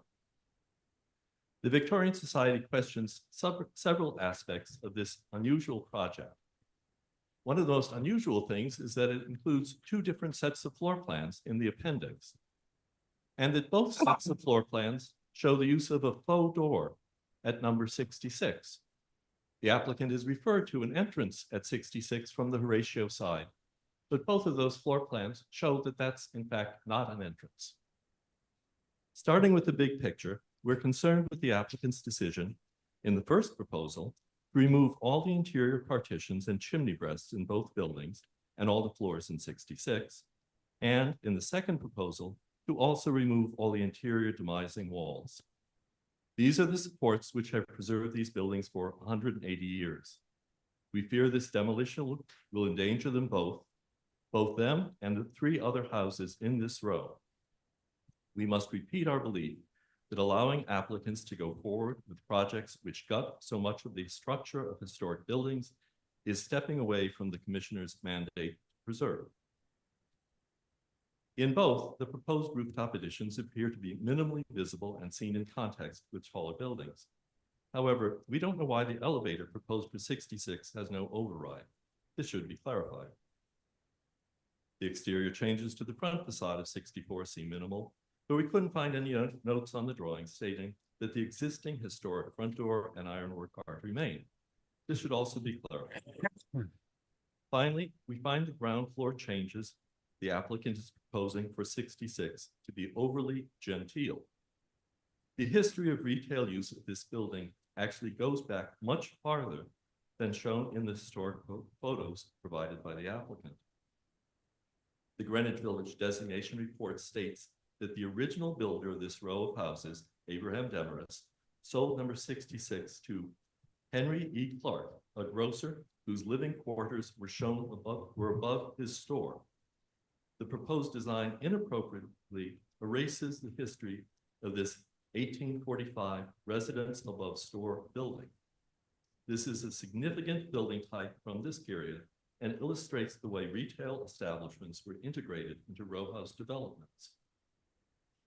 The Victorian Society questions several aspects of this unusual project. One of the most unusual things is that it includes 2 different sets of floor plans in the appendix, and that both sets of floor plans show the use of a faux door at number 66. The applicant is referred to an entrance at 66 from the Horatio side, but both of those floor plans show that that's in fact not an entrance. Starting with the big picture, we're concerned with the applicant's decision in the first proposal to remove all the interior partitions and chimney breasts in both buildings and all the floors in 66, and in the second proposal to also remove all the interior demising walls. These are the supports which have preserved these buildings for 180 years. We fear this demolition will endanger them both them and the 3 other houses in this row. We must repeat our belief that allowing applicants to go forward with projects which gut so much of the structure of historic buildings is stepping away from the commissioner's mandate to preserve. In both, the proposed rooftop additions appear to be minimally visible and seen in context with taller buildings. However, we don't know why the elevator proposed for 66 has no override. This should be clarified. The exterior changes to the front facade of 64 seem minimal, but we couldn't find any notes on the drawing stating that the existing historic front door and ironwork are to remain. This should also be clarified. Finally, we find the ground floor changes the applicant is proposing for 66 to be overly genteel. The history of retail use of this building actually goes back much farther than shown in the historic photos provided by the applicant. The Greenwich Village designation report states that the original builder of this row of houses, Abraham Demarest, sold number 66 to Henry E. Clark, a grocer whose living quarters were above his store. The proposed design inappropriately erases the history of this 1845 residence above store building. This is a significant building type from this period and illustrates the way retail establishments were integrated into row house developments.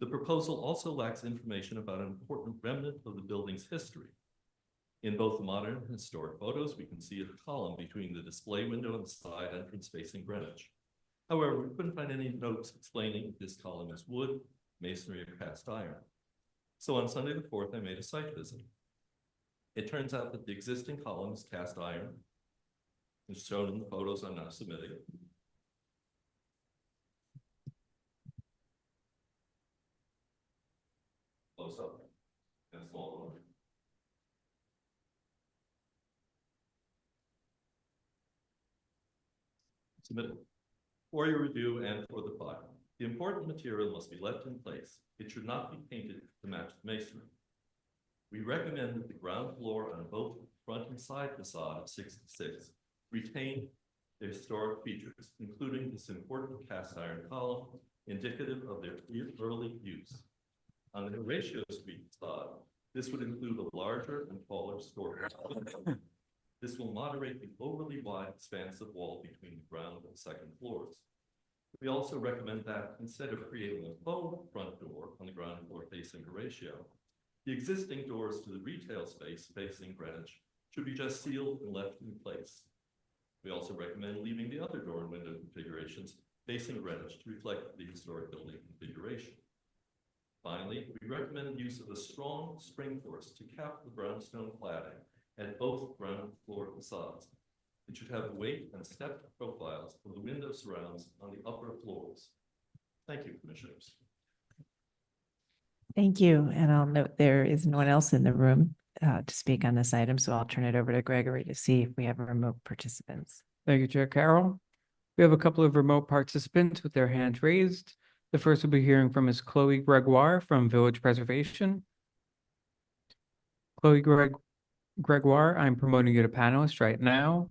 The proposal also lacks information about an important remnant of the building's history. In both the modern and historic photos, we can see a column between the display window and the side entrance facing Greenwich. However, we couldn't find any notes explaining if this column is wood, masonry, or cast iron. So on Sunday the 4th, I made a site visit. It turns out that the existing column is cast iron, as shown in the photos I'm now submitting. Close up and small one. Submitted. For your review and for the file, the important material must be left in place. It should not be painted to match the masonry. We recommend that the ground floor on both front and side facade of 66 retain the historic features, including this important cast iron column, indicative of their early use. On the Horatio Street facade, this would include a larger and taller storage. This will moderate the overly wide expanse of wall between the ground and second floors. We also recommend that instead of creating a faux front door on the ground floor facing Horatio, the existing doors to the retail space facing Greenwich should be just sealed and left in place. We also recommend leaving the other door and window configurations facing Greenwich to reflect the historic building configuration. Finally, we recommend the use of a strong spring force to cap the brownstone cladding at both ground floor facades. It should have weight and stepped profiles of the window surrounds on the upper floors. Thank you, Commissioners. Thank you. And I'll note there is no one else in the room to speak on this item, so I'll turn it over to Gregory to see if we have remote participants. Thank you, Chair Carroll. We have a couple of remote participants with their hands raised. The first will be hearing from Ms. Chloe Gregoire from Village Preservation. Chloe Gregoire, I'm promoting you to panelist right now.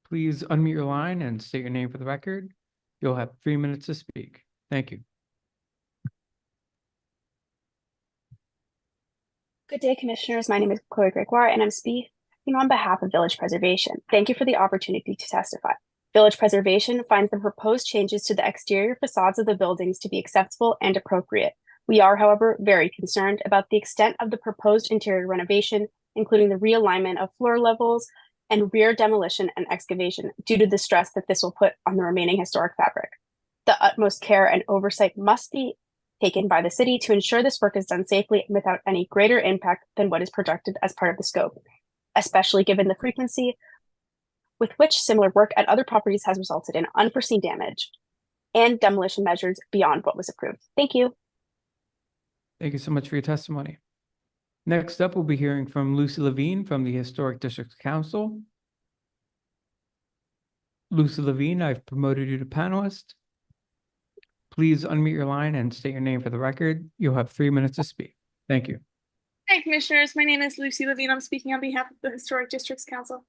Please unmute your line and state your name for the record. You'll have 3 minutes to speak. Thank you. Good day, Commissioners. My name is Chloe Gregoire, and I'm speaking on behalf of Village Preservation. Thank you for the opportunity to testify. Village Preservation finds the proposed changes to the exterior facades of the buildings to be acceptable and appropriate. We are, however, very concerned about the extent of the proposed interior renovation, including the realignment of floor levels and rear demolition and excavation due to the stress that this will put on the remaining historic fabric. The utmost care and oversight must be taken by the city to ensure this work is done safely and without any greater impact than what is projected as part of the scope, especially given the frequency with which similar work at other properties has resulted in unforeseen damage and demolition measures beyond what was approved. Thank you. Thank you so much for your testimony. Next up, we'll be hearing from Lucy Levine from the Historic District Council. Lucy Levine, I've promoted you to panelist. please unmute your line and state your name for the record. You'll have 3 minutes to speak. Thank you. Hi, Commissioners. My name is Lucy Levine. I'm speaking on behalf of the Historic Districts Council.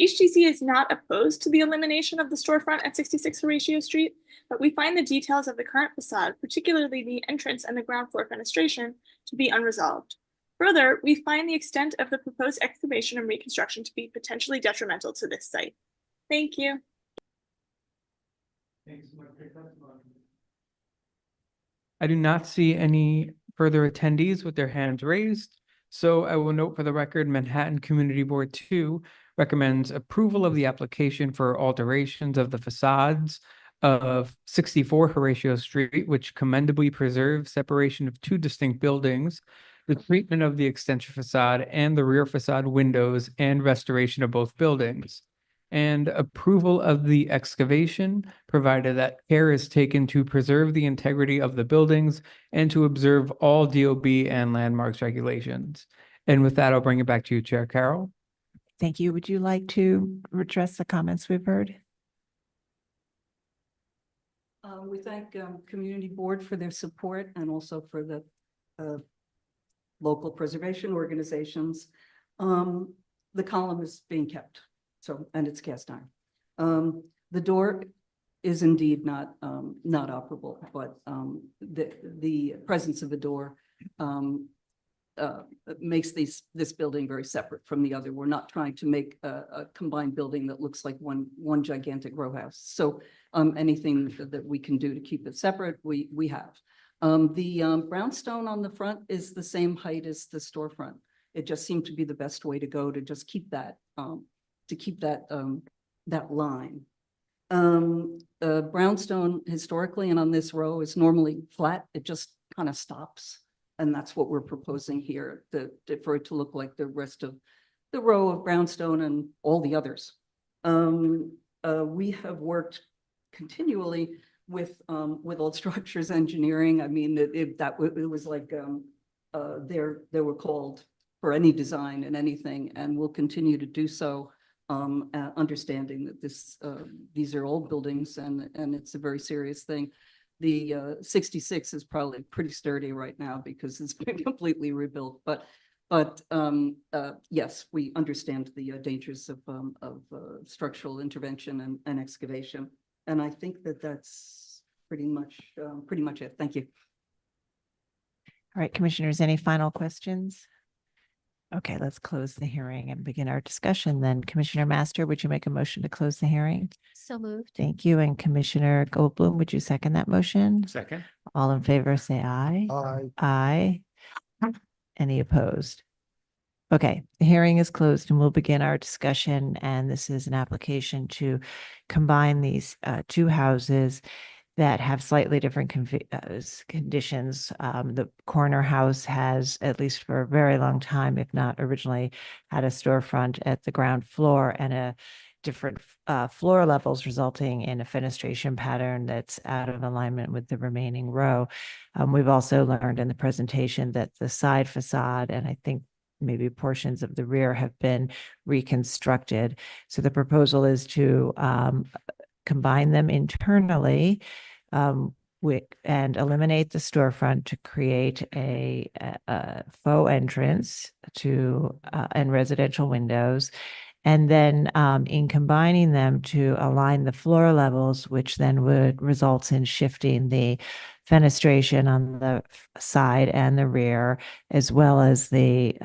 HDC is not opposed to the elimination of the storefront at 66 Horatio Street, but we find the details of the current facade, particularly the entrance and the ground floor fenestration, to be unresolved. Further, we find the extent of the proposed excavation and reconstruction to be potentially detrimental to this site. Thank you. I do not see any further attendees with their hands raised. So I will note for the record, Manhattan Community Board 2 recommends approval of the application for alterations of the facades of 64 Horatio Street, which commendably preserves separation of two distinct buildings, the treatment of the extension facade and the rear facade windows, and restoration of both buildings. And approval of the excavation, provided that care is taken to preserve the integrity of the buildings and to observe all DOB and landmarks regulations. And with that, I'll bring it back to you, Chair Carroll. Thank you. Would you like to address the comments we've heard? We thank Community Board for their support and also for the local preservation organizations. The column is being kept, and it's cast iron. The door is indeed not operable, but the presence of a door makes this building very separate from the other. We're not trying to make a combined building that looks like one gigantic row house. So anything that we can do to keep it separate, we have. The brownstone on the front is the same height as the storefront. It just seemed to be the best way to go, to just keep that that line. Brownstone historically and on this row is normally flat. It just kind of stops. And that's what we're proposing here, for it to look like the rest of the row of brownstone and all the others. We have worked continually with Old Structures Engineering. I mean, it was like they were called for any design and anything, and we'll continue to do so, understanding that these are old buildings and it's a very serious thing. The 66 is probably pretty sturdy right now because it's been completely rebuilt. But yes, we understand the dangers of structural intervention and excavation. And I think that's pretty much it. Thank you. All right, Commissioners, any final questions? Okay, let's close the hearing and begin our discussion then. Commissioner Master, would you make a motion to close the hearing? So moved. Thank you. And Commissioner Goldblum, would you second that motion? Second. All in favor, say aye. Aye. Aye. Any opposed? Okay, the hearing is closed and we'll begin our discussion. And this is an application to combine these two houses that have slightly different conditions. The corner house has, at least for a very long time, if not originally, had a storefront at the ground floor and a different floor levels, resulting in a fenestration pattern that's out of alignment with the remaining row. We've also learned in the presentation that the side facade, and I think maybe portions of the rear, have been reconstructed. So the proposal is to combine them internally and eliminate the storefront to create a faux entrance to and residential windows. And then in combining them, to align the floor levels, which then would result in shifting the fenestration on the side and the rear, as well as the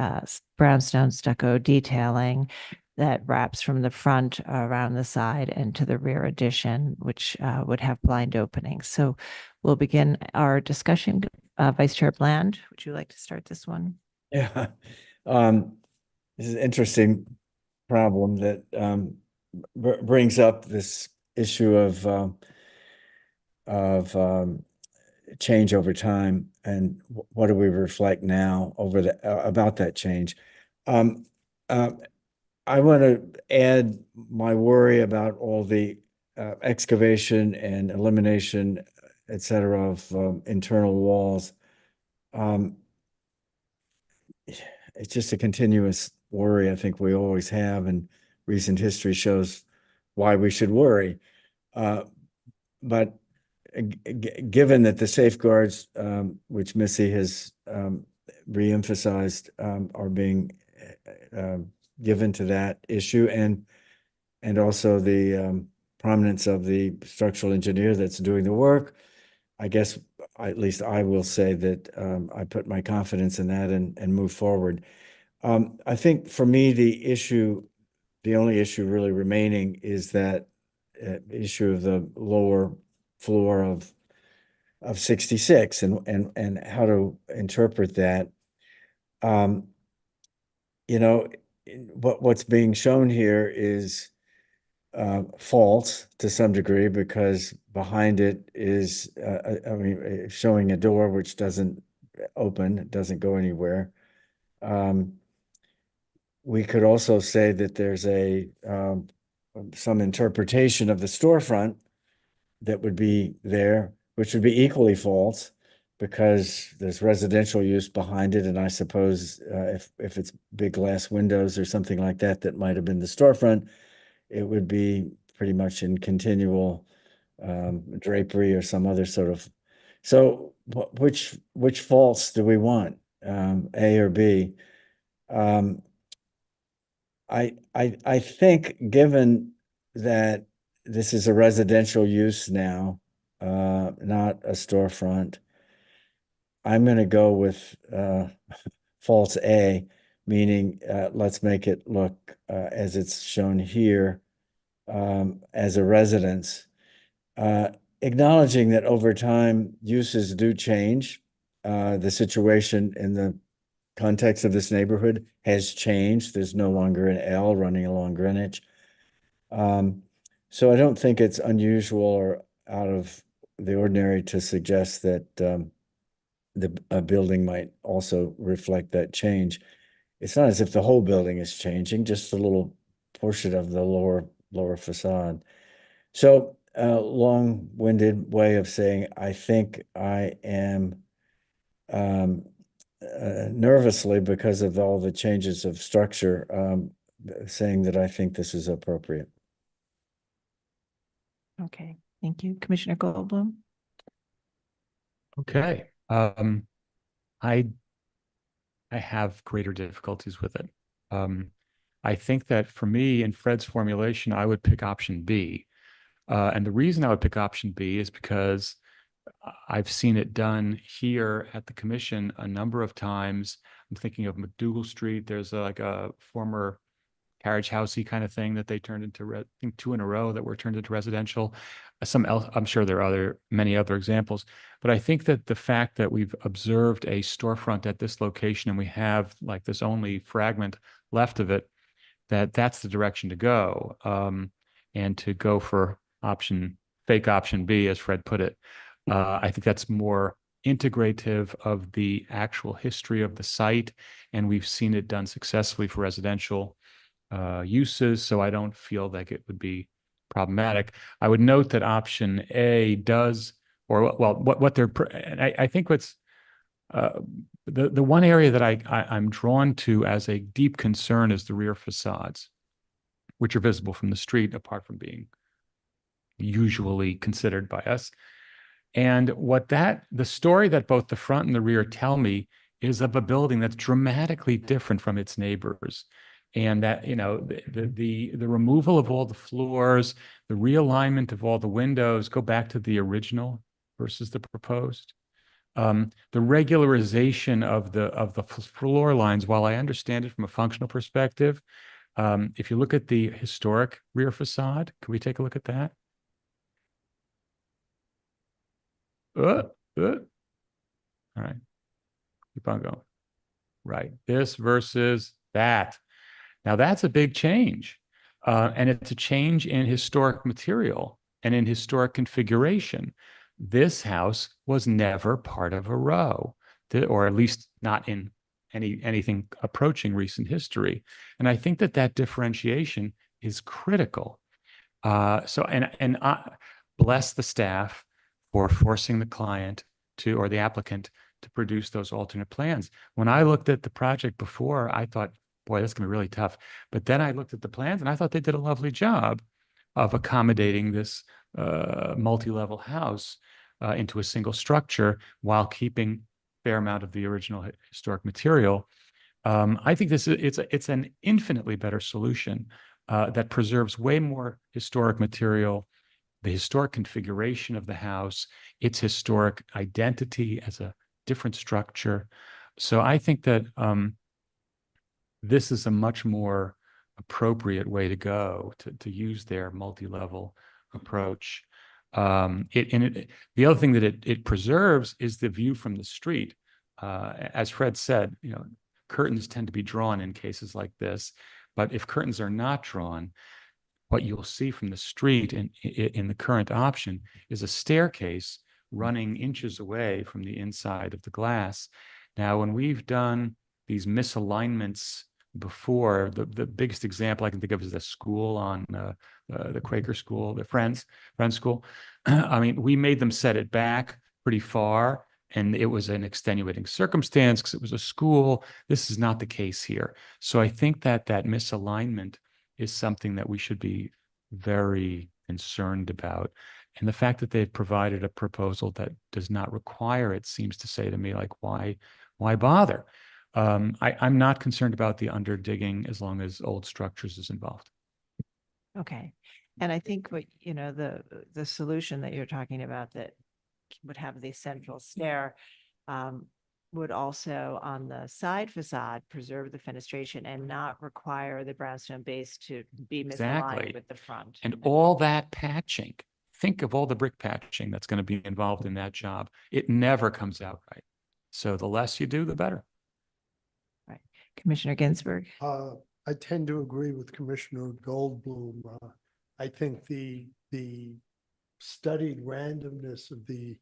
brownstone stucco detailing that wraps from the front around the side and to the rear addition, which would have blind openings. So we'll begin our discussion. Vice Chair Bland, would you like to start this one? Yeah. This is an interesting problem that brings up this issue of change over time, and what do we reflect now over about that change. I want to add my worry about all the excavation and elimination, et cetera, of internal walls. It's just a continuous worry I think we always have, and recent history shows why we should worry. But given that the safeguards, which Missy has reemphasized, are being given to that issue, and also the prominence of the structural engineer that's doing the work, I guess at least I will say that I put my confidence in that and move forward. I think for me, the only issue really remaining is that issue of the lower floor of 66 and how to interpret that. You know, what's being shown here is false to some degree, because behind it is, I mean, showing a door which doesn't open, it doesn't go anywhere. We could also say that there's some interpretation of the storefront that would be there, which would be equally false, because there's residential use behind it. And I suppose if it's big glass windows or something like that, that might have been the storefront, it would be pretty much in continual drapery or some other sort of. So which false do we want, A or B? I think, given that this is a residential use now, not a storefront, I'm going to go with false A, meaning let's make it look as it's shown here, as a residence, acknowledging that over time uses do change. The situation in the context of this neighborhood has changed. There's no longer an L running along Greenwich. So I don't think it's unusual or out of the ordinary to suggest that a building might also reflect that change. It's not as if the whole building is changing, just a little portion of the lower facade. So a long-winded way of saying, I think I am nervously, because of all the changes of structure, saying that I think this is appropriate. Okay, thank you. Commissioner Goldblum? Okay. I have greater difficulties with it. I think that for me, in Fred's formulation, I would pick option B. And the reason I would pick option B is because I've seen it done here at the commission a number of times. I'm thinking of McDougal Street. There's like a former carriage housey kind of thing that they turned into, I think 2 in a row that were turned into residential. Some else, I'm sure there are many other examples, but I think that the fact that we've observed a storefront at this location and we have like this only fragment left of it, that's the direction to go, and to go for fake option B, as Fred put it. I think that's more integrative of the actual history of the site, and we've seen it done successfully for residential uses, so I don't feel like it would be problematic. I would note that option A does, or well, what they're, I think what's the one area that I'm drawn to as a deep concern is the rear facades, which are visible from the street, apart from being usually considered by us. And the story that both the front and the rear tell me is of a building that's dramatically different from its neighbors. And that, you know, the removal of all the floors, the realignment of all the windows, go back to the original versus the proposed. The regularization of the floor lines, while I understand it from a functional perspective, if you look at the historic rear facade, can we take a look at that? All right, keep on going. Right, this versus that. Now that's a big change, and it's a change in historic material and in historic configuration. This house was never part of a row, or at least not in anything approaching recent history. And I think that differentiation is critical. So bless the staff for forcing the client to, or the applicant, to produce those alternate plans. When I looked at the project before, I thought, boy, that's gonna be really tough. But then I looked at the plans and I thought they did a lovely job of accommodating this multi-level house. into a single structure while keeping a fair amount of the original historic material. I think it's an infinitely better solution that preserves way more historic material, the historic configuration of the house, its historic identity as a different structure. So I think that this is a much more appropriate way to go to use their multi-level approach. The other thing that it preserves is the view from the street. As Fred said, curtains tend to be drawn in cases like this, but if curtains are not drawn, what you'll see from the street in the current option is a staircase running inches away from the inside of the glass. Now, when we've done these misalignments before, the biggest example I can think of is the school on the Quaker school, the Friends school. I mean, we made them set it back pretty far, and it was an extenuating circumstance because it was a school. This is not the case here. So I think that misalignment is something that we should be very concerned about. And the fact that they've provided a proposal that does not require it seems to say to me, like, why bother? I'm not concerned about the underdigging as long as old structures is involved. Okay. And I think what, the solution that you're talking about that would have the central stair would also on the side facade preserve the fenestration and not require the brownstone base to be Exactly. misaligned with the front. And all that patching, think of all the brick patching that's going to be involved in that job. It never comes out right. So the less you do, the better. Right. Commissioner Ginsburg. I tend to agree with Commissioner Goldblum. I think the studied randomness of the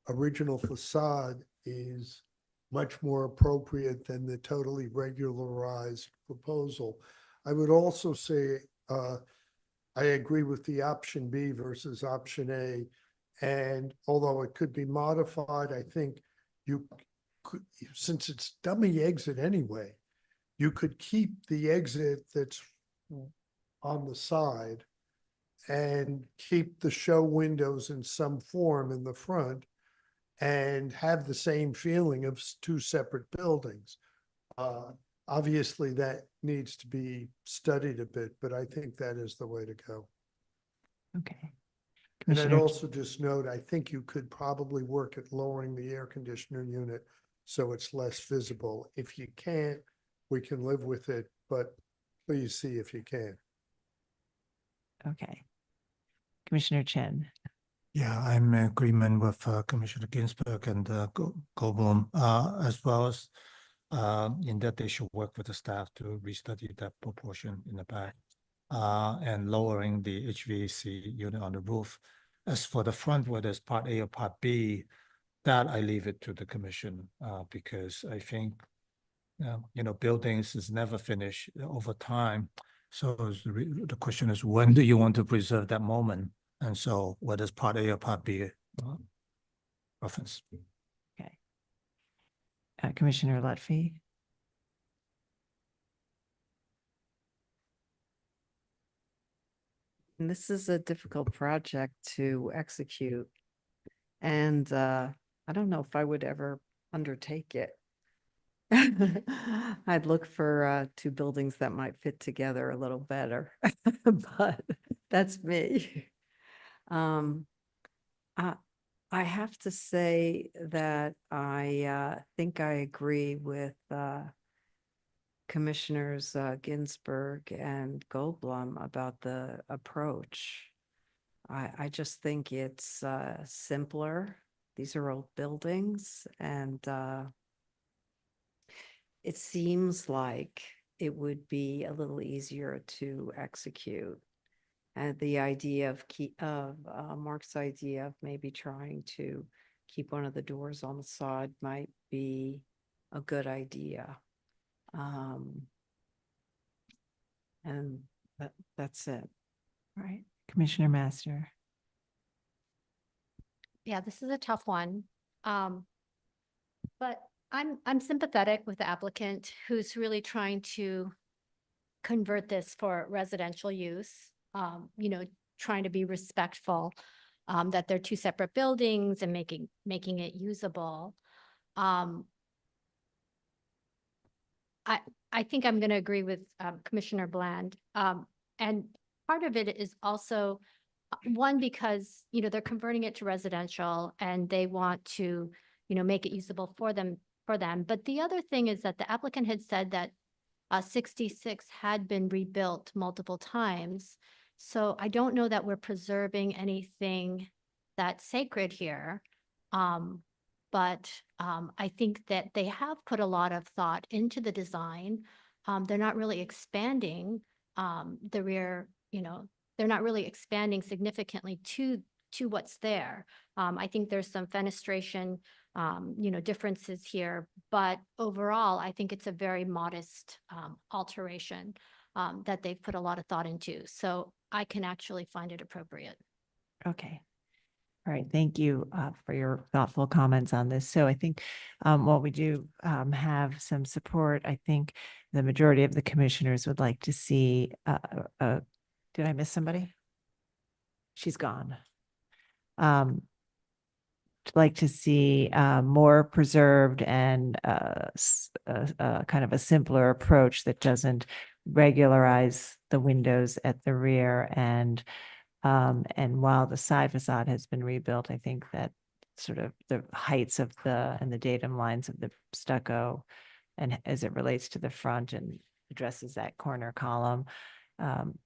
original facade is much more appropriate than the totally regularized proposal. I would also say I agree with the option B versus option A. And although it could be modified, I think you could, since it's dummy exit anyway, you could keep the exit that's on the side and keep the show windows in some form in the front and have the same feeling of two separate buildings. Obviously, that needs to be studied a bit, but I think that is the way to go. Okay. And I'd also just note, I think you could probably work at lowering the air conditioner unit so it's less visible. If you can't, we can live with it, but please see if you can. Okay. Commissioner Chen. Yeah, I'm in agreement with Commissioner Ginsburg and Goldblum, as well as in that they should work with the staff to restudy that proportion in the back and lowering the HVAC unit on the roof. As for the front, whether it's part A or part B, that I leave it to the commission because I think, buildings is never finished over time. So the question is, when do you want to preserve that moment? And so whether it's part A or part B reference. Okay. Commissioner Lutfi. And this is a difficult project to execute. And I don't know if I would ever undertake it. I'd look for two buildings that might fit together a little better, but that's me. I have to say that I think I agree with Commissioners Ginsburg and Goldblum about the approach. I just think it's simpler. These are old buildings, and it seems like it would be a little easier to execute. And the idea of Mark's idea of maybe trying to keep one of the doors on the side might be a good idea. And that's it. All right. Commissioner Master. Yeah, this is a tough one. But I'm sympathetic with the applicant who's really trying to convert this for residential use, trying to be respectful that they're two separate buildings and making it usable. I think I'm going to agree with Commissioner Bland. And part of it is also one, because, they're converting it to residential and they want to, make it usable for them. But the other thing is that the applicant had said that 66 had been rebuilt multiple times. So I don't know that we're preserving anything that's sacred here. But I think that they have put a lot of thought into the design. They're not really expanding the rear, they're not really expanding significantly to what's there. I think there's some fenestration, differences here, but overall, I think it's a very modest alteration that they've put a lot of thought into. So I can actually find it appropriate. Okay. All right, thank you for your thoughtful comments on this. So I think while we do have some support, I think the majority of the commissioners would like to see, did I miss somebody? She's gone. Like to see more preserved and kind of a simpler approach that doesn't regularize the windows at the rear. And while the side facade has been rebuilt, I think that sort of the heights of and the datum lines of the stucco, and as it relates to the front and addresses that corner column,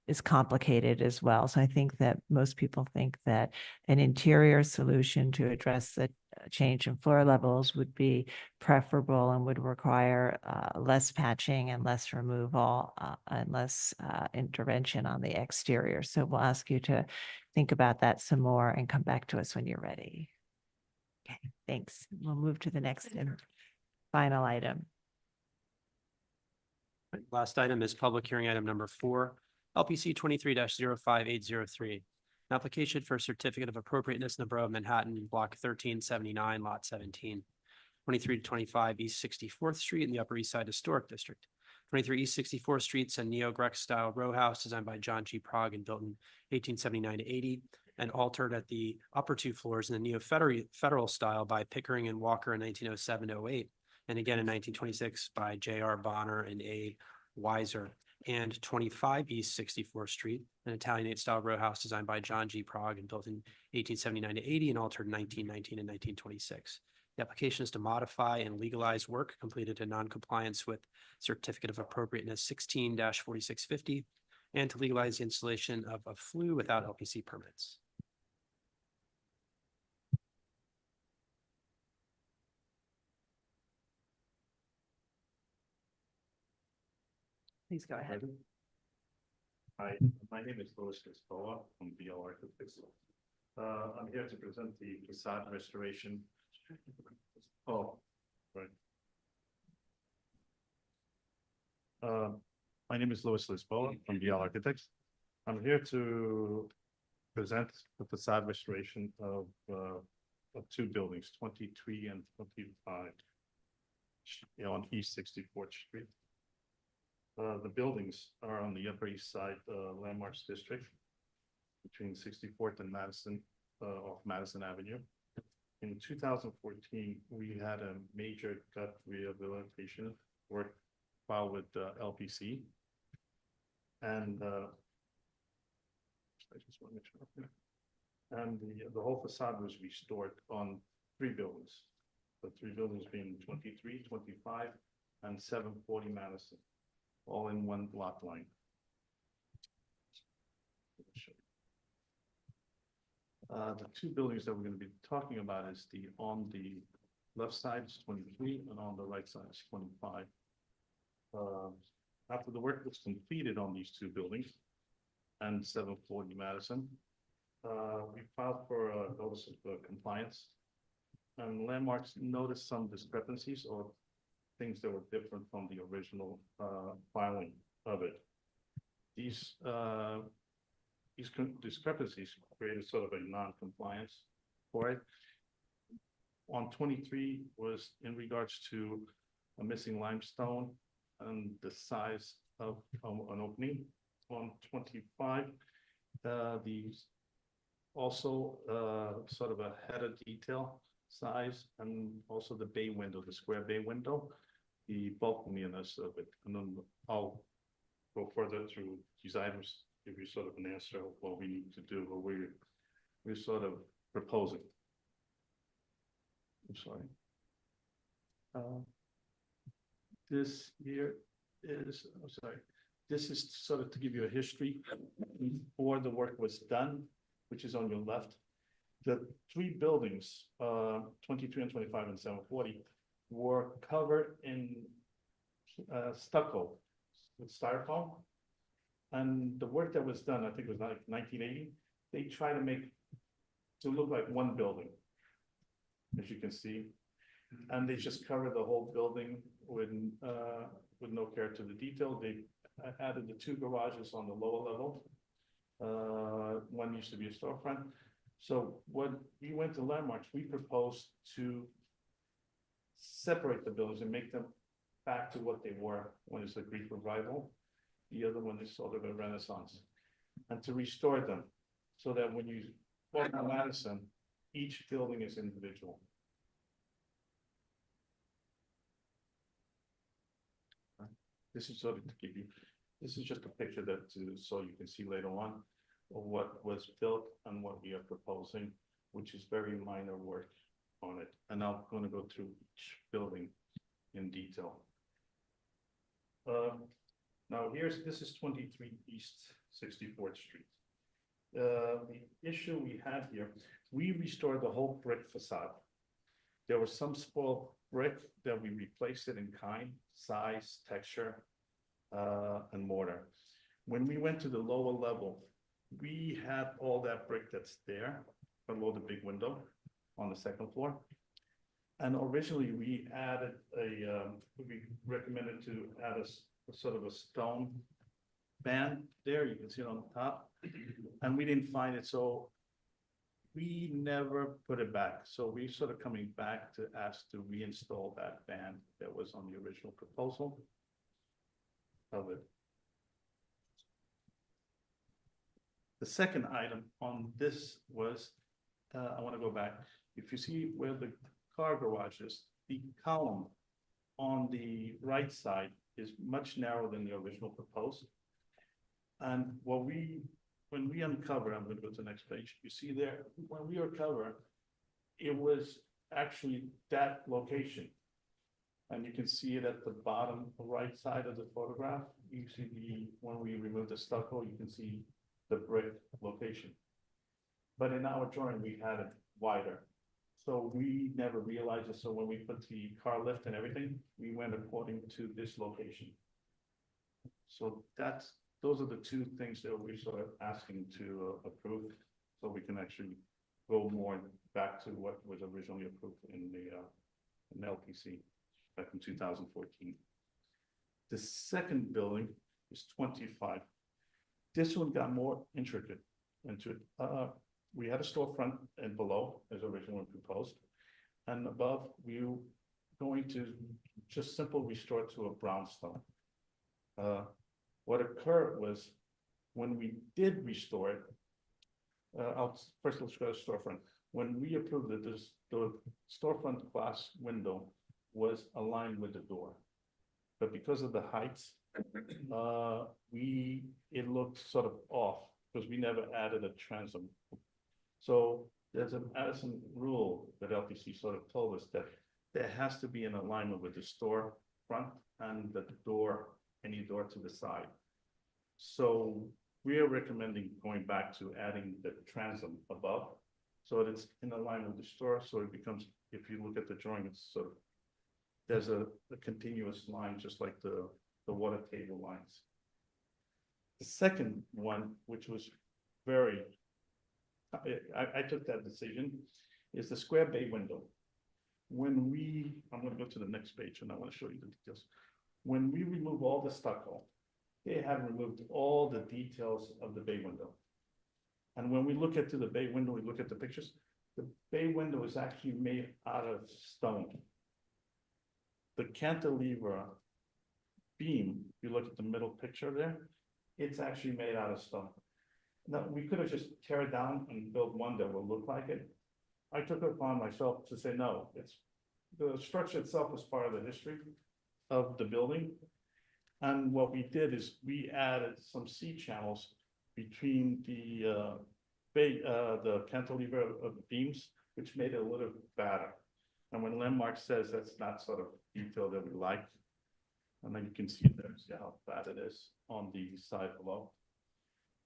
is complicated as well. So I think that most people think that an interior solution to address the change in floor levels would be preferable and would require less patching and less removal and less intervention on the exterior. So we'll ask you to think about that some more and come back to us when you're ready. Okay, thanks. We'll move to the next and final item. Last item is public hearing item number 4, LPC 23-05803. An application for a certificate of appropriateness in the Borough of Manhattan, block 1379, lot 17, 23 to 25 East 64th Street in the Upper East Side Historic District. 23 East 64th Street's a neo-Greek style row house designed by John G. Prague and built in 1879 to 80 and altered at the upper 2 floors in the neo-federal style by Pickering and Walker in 1907-08. And again in 1926 by J.R. Bonner and A. Weiser. And 25 East 64th Street, an Italianate style row house designed by John G. Prague and built in 1879 to 80 and altered in 1919 and 1926. The application is to modify and legalize work completed in non-compliance with Certificate of Appropriateness 16-4650 and to legalize the installation of a flue without LPC permits. Please go ahead. Hi, my name is Louis Lisboa from BL Architects. I'm here to present the facade restoration. Oh, right. My name is Louis Lisboa from BL Architects. I'm here to present the facade restoration of 2 buildings, 23 and 25, on East 64th Street. The buildings are on the Upper East Side Landmarks District between 64th and Madison, off Madison Avenue. In 2014, we had a major gut rehabilitation work filed with LPC. And I just want to make sure. And the whole facade was restored on 3 buildings. The 3 buildings being 23, 25, and 740 Madison. All in one lot line. The 2 buildings that we're going to be talking about is on the left side is 23 and on the right side is 25. After the work was completed on these 2 buildings and 740 Madison, we filed for a notice of compliance, and Landmarks noticed some discrepancies or things that were different from the original filing of it. These discrepancies created sort of a non-compliance for it. On 23 was in regards to a missing limestone and the size of an opening. On 25, the also sort of a header detail size, and also the bay window, the square bay window, the bulkiness of it. And then I'll go further through these items, give you sort of an answer of what we need to do, or we're sort of proposing. I'm sorry. This here is, I'm sorry, this is sort of to give you a history before the work was done, which is on your left. The three buildings, 23 and 25 and 740, were covered in stucco with styrofoam. And the work that was done, I think it was like 1980, they try to make to look like one building, as you can see. And they just covered the whole building with no care to the detail. They added the two garages on the lower level. One used to be a storefront. So when we went to landmarks, we proposed to separate the buildings and make them back to what they were. One is the Greek Revival, the other one is sort of a Renaissance, and to restore them so that when you walk on Madison, each building is individual. This is sort of to give you, this is just a picture that so you can see later on of what was built and what we are proposing, which is very minor work on it. And I'm going to go through each building in detail. Now this is 23 East 64th Street. The issue we had here, we restored the whole brick facade. There was some spoiled brick that we replaced it in kind, size, texture, and mortar. When we went to the lower level, we had all that brick that's there below the big window on the second floor. And originally we added we recommended to add a sort of a stone band there. You can see it on the top. And we didn't find it, so we never put it back. So we sort of coming back to ask to reinstall that band that was on the original proposal of it. The second item on this was, I want to go back. If you see where the car garage is, the column on the right side is much narrower than the original proposed. And when we uncover, I'm going to go to the next page, you see there, when we uncover, it was actually that location. And you can see it at the bottom right side of the photograph. You see when we remove the stucco, you can see the brick location. But in our drawing, we had it wider. So we never realized it. So when we put the car lift and everything, we went according to this location. So those are the two things that we're sort of asking to approve, so we can actually go more back to what was originally approved in the LPC back in 2014. The second building is 25. This one got more intricate into it. We had a storefront and below, as originally proposed, and above we were going to just simple restore to a brownstone. What occurred was when we did restore it, first let's go to storefront. When we approved it, the storefront glass window was aligned with the door. But because of the heights, it looked sort of off because we never added a transom. So there's an Addison rule that LPC sort of told us that there has to be an alignment with the store front and the door, any door to the side. So we are recommending going back to adding the transom above, so that it's in alignment with the store. So it becomes, if you look at the drawing, it's sort of, there's a continuous line, just like the water table lines. The second one, which was very, I took that decision, is the square bay window. I'm going to go to the next page and I want to show you the details. When we remove all the stucco, they have removed all the details of the bay window. And when we look at the bay window, we look at the pictures, the bay window is actually made out of stone. The cantilever beam, if you look at the middle picture there, it's actually made out of stone. No, we could have just tear it down and build one that will look like it. I took it upon myself to say, no, it's, the structure itself is part of the history of the building. And what we did is we added some C channels between the cantilever of the beams, which made it a little fatter. And when Landmark says that's not sort of detail that we like, and then you can see there, see how fat it is on the side below.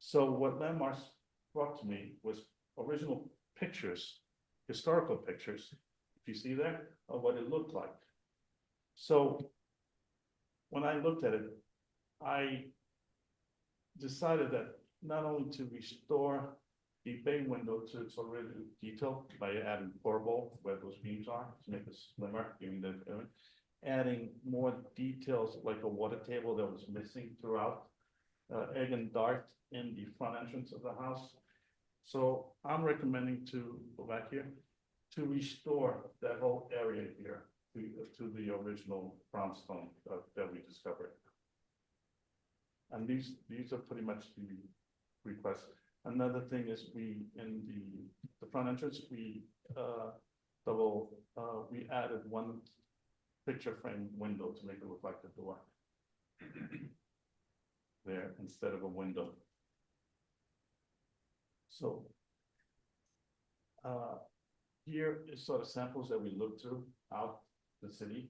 So what Landmarks brought to me was original pictures, historical pictures, if you see there, of what it looked like. So when I looked at it, I decided that not only to restore the bay window to its original detail by adding corbel where those beams are to make it slimmer, giving the adding more details like a water table that was missing throughout, egg and dart in the front entrance of the house. So I'm recommending to go back here to restore that whole area here to the original brownstone that we discovered. And these are pretty much the requests. Another thing is we, in the front entrance, we we added one picture frame window to make it look like the door there instead of a window. So here is sort of samples that we looked through out the city.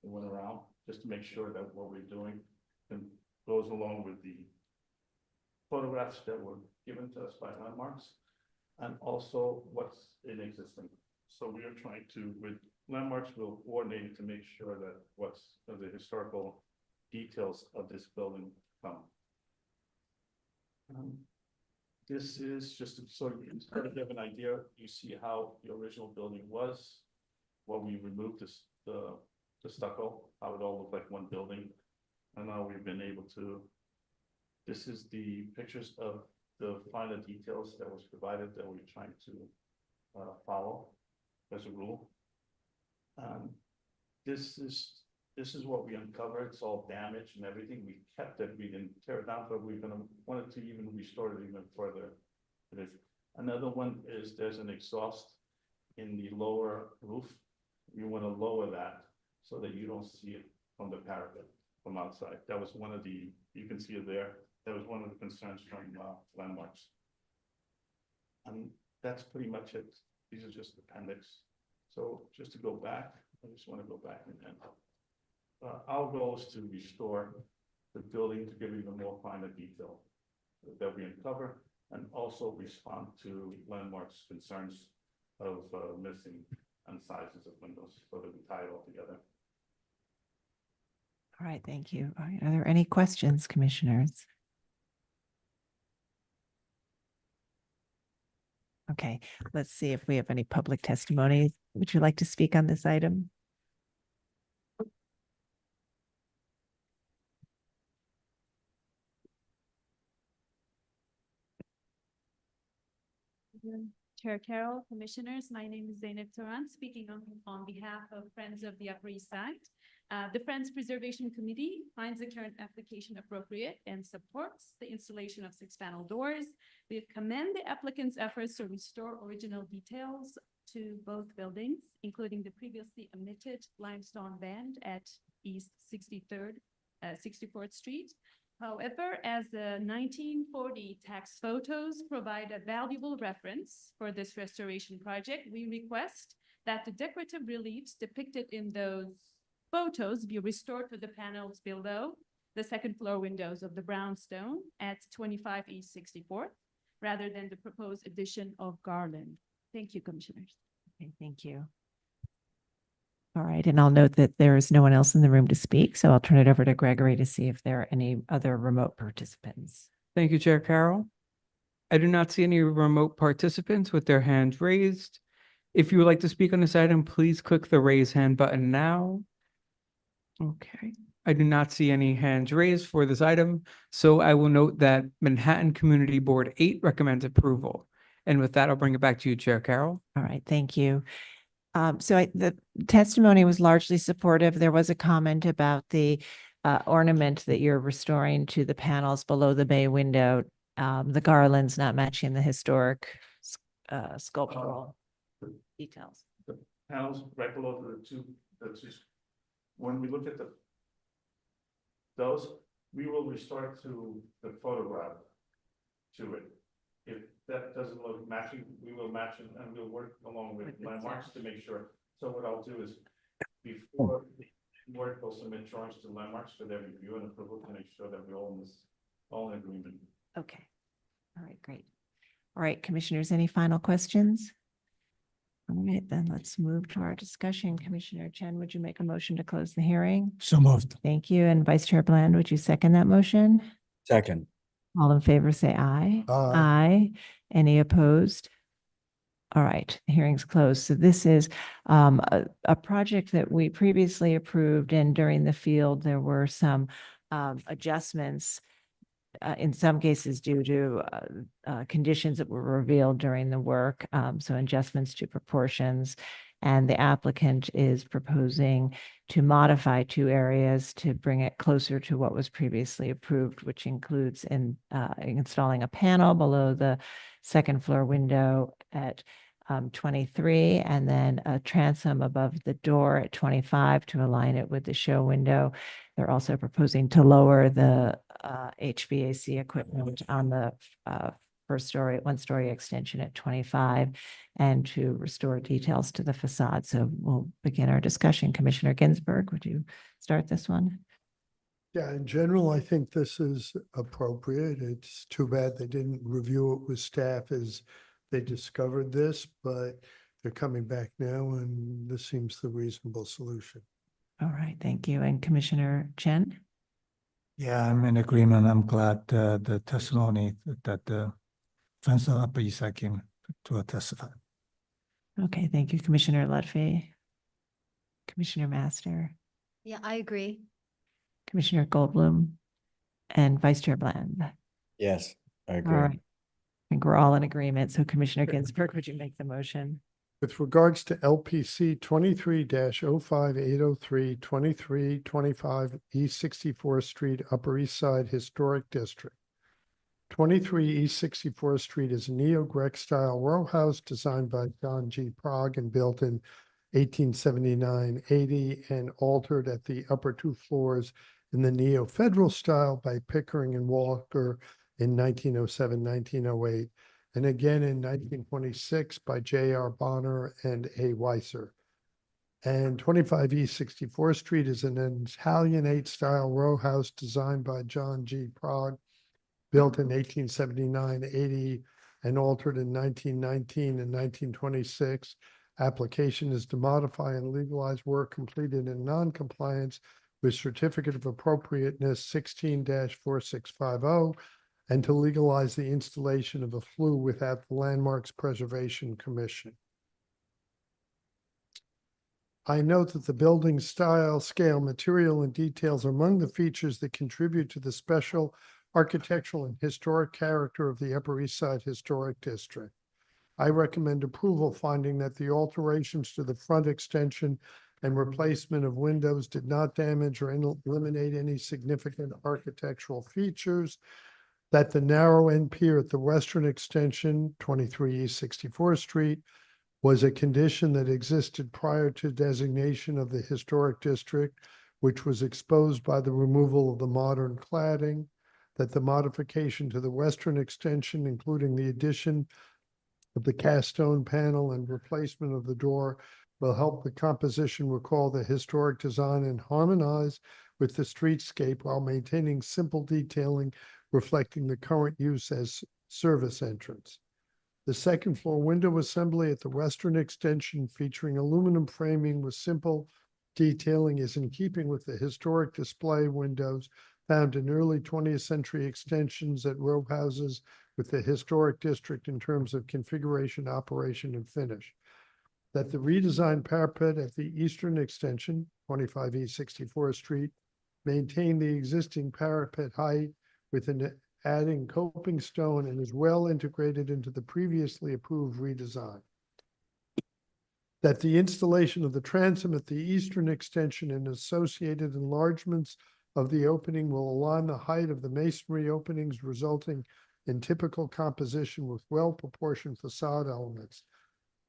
We went around just to make sure that what we're doing goes along with the photographs that were given to us by Landmarks and also what's in existing. So we are trying to, with Landmarks, we'll coordinate to make sure that what's the historical details of this building come. This is just so you sort of have an idea. You see how the original building was, what we removed this, the stucco, how it all looked like one building. And now we've been able to, this is the pictures of the finer details that was provided that we're trying to follow as a rule. This is what we uncovered. It's all damaged and everything. We kept it. We didn't tear it down, but we're gonna wanted to even restore it even further. Another one is there's an exhaust in the lower roof. We want to lower that so that you don't see it from the parapet from outside. That was one of the, you can see it there. That was one of the concerns from Landmarks. And that's pretty much it. These are just appendix. So just to go back, I just want to go back and our goal is to restore the building to give even more finer detail that we uncover and also respond to Landmarks' concerns of missing and sizes of windows so that we tie it all together. All right, thank you. All right, are there any questions, commissioners? Okay, let's see if we have any public testimony. Would you like to speak on this item? Chair Carroll, commissioners, my name is Zeynep Turan, speaking on behalf of Friends of the Upper East Side. The Friends Preservation Committee finds the current application appropriate and supports the installation of 6-panel doors. We commend the applicant's efforts to restore original details to both buildings, including the previously omitted limestone band at East 64th Street. However, as the 1940 tax photos provide a valuable reference for this restoration project, we request that the decorative reliefs depicted in those photos be restored to the panels below the second floor windows of the brownstone at 25 East 64th, rather than the proposed addition of garland. Thank you, commissioners. Okay, thank you. All right, and I'll note that there is no one else in the room to speak, so I'll turn it over to Gregory to see if there are any other remote participants. Thank you, Chair Carroll. I do not see any remote participants with their hands raised. If you would like to speak on this item, please click the raise hand button now. Okay, I do not see any hands raised for this item, so I will note that Manhattan Community Board 8 recommends approval. And with that, I'll bring it back to you, Chair Carroll. All right, thank you. The testimony was largely supportive. There was a comment about the ornament that you're restoring to the panels below the bay window. the garlands not matching the historic sculptural details. The panels right below when we look at those, we will restore to the photograph to it. If that doesn't look matching, we will match it and we'll work along with landmarks to make sure. So what I'll do is before the work, we'll submit drawings to landmarks for their review and approval to make sure that we're all in agreement. Okay. All right, great. All right, commissioners, any final questions? All right, then let's move to our discussion. Commissioner Chen, would you make a motion to close the hearing? So moved. Thank you. And Vice Chair Bland, would you second that motion? Second. All in favor, say aye. Aye. Aye. Any opposed? All right, the hearing's closed. So this is a project that we previously approved, and during the field, there were some adjustments in some cases due to conditions that were revealed during the work, so adjustments to proportions. And the applicant is proposing to modify 2 areas to bring it closer to what was previously approved, which includes installing a panel below the second floor window at 23, and then a transom above the door at 25 to align it with the show window. They're also proposing to lower the HVAC equipment on the one-story extension at 25, and to restore details to the facade. So we'll begin our discussion. Commissioner Ginsburg, would you start this one? Yeah, in general, I think this is appropriate. It's too bad they didn't review it with staff as they discovered this, but they're coming back now and this seems the reasonable solution. All right, thank you. And Commissioner Chen? Yeah, I'm in agreement. I'm glad the testimony that the friends of Upper East Side came to testify. Okay, thank you, Commissioner Lutfi. Commissioner Master, Yeah, I agree. Commissioner Goldblum, and Vice Chair Bland. Yes, I All agree. right. I think we're all in agreement. So Commissioner Ginsburg, would you make the motion? With regards to LPC 23-05803, 2325 East 64th Street, Upper East Side Historic District. 23 East 64th Street is a neo-Grec style row house designed by John G. Prague and built in 1879-80 and altered at the upper 2 floors in the neo-federal style by Pickering and Walker in 1907-1908. And again in 1926 by J.R. Bonner and A. Weiser. And 25 East 64th Street is an Italianate style row house designed by John G. Prague, built in 1879-80 and altered in 1919 and 1926. Application is to modify and legalize work completed in non-compliance with Certificate of Appropriateness 16-4650 and to legalize the installation of a flue without the Landmarks Preservation Commission. I note that the building style, scale, material, and details are among the features that contribute to the special architectural and historic character of the Upper East Side Historic District. I recommend approval, finding that the alterations to the front extension and replacement of windows did not damage or eliminate any significant architectural features, that the narrow end pier at the western extension, 23 East 64th Street, was a condition that existed prior to designation of the historic district, which was exposed by the removal of the modern cladding, that the modification to the western extension, including the addition of the cast stone panel and replacement of the door, will help the composition recall the historic design and harmonize with the streetscape while maintaining simple detailing reflecting the current use as service entrance. The second floor window assembly at the western extension featuring aluminum framing with simple detailing is in keeping with the historic display windows found in early 20th century extensions at row houses with the historic district in terms of configuration, operation, and finish. That the redesigned parapet at the eastern extension, 25 East 64th Street, maintain the existing parapet height with an adding coping stone and is well integrated into the previously approved redesign. That the installation of the transom at the eastern extension and associated enlargements of the opening will align the height of the masonry openings, resulting in typical composition with well-proportioned facade elements.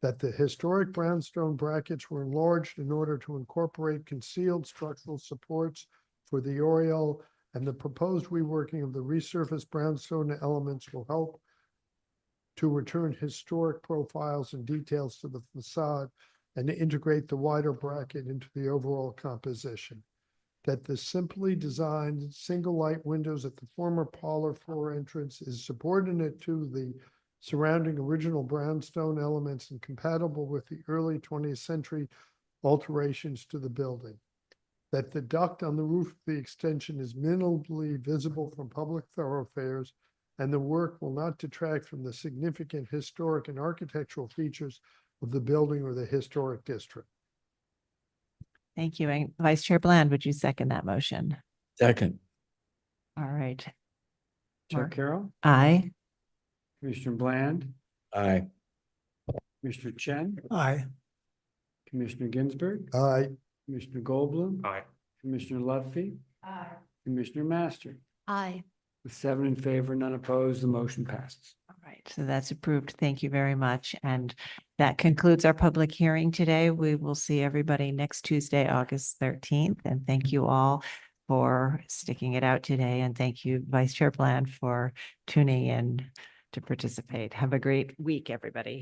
That the historic brownstone brackets were enlarged in order to incorporate concealed structural supports for the oriel, and the proposed reworking of the resurfaced brownstone elements will help to return historic profiles and details to the facade and to integrate the wider bracket into the overall composition. That the simply designed single light windows at the former parlor floor entrance is subordinate to the surrounding original brownstone elements and compatible with the early 20th century alterations to the building. That the duct on the roof of the extension is minimally visible from public thoroughfares, and the work will not detract from the significant historic and architectural features of the building or the historic district. Thank you. And Vice Chair Bland, would you second that motion? Second. All right. Chair Mark? Carroll, Aye. Commissioner Bland, Aye. Commissioner Chen, Aye. Commissioner Ginsburg, Aye. Commissioner Goldblum. Aye. Commissioner Lutfi, Aye. Commissioner Master. Aye. With 7 in favor, none opposed, the motion passes. All right, so that's approved. Thank you very much. And that concludes our public hearing today. We will see everybody next Tuesday, August 13th. And thank you all for sticking it out today. And thank you, Vice Chair Bland, for tuning in to participate. Have a great week, everybody.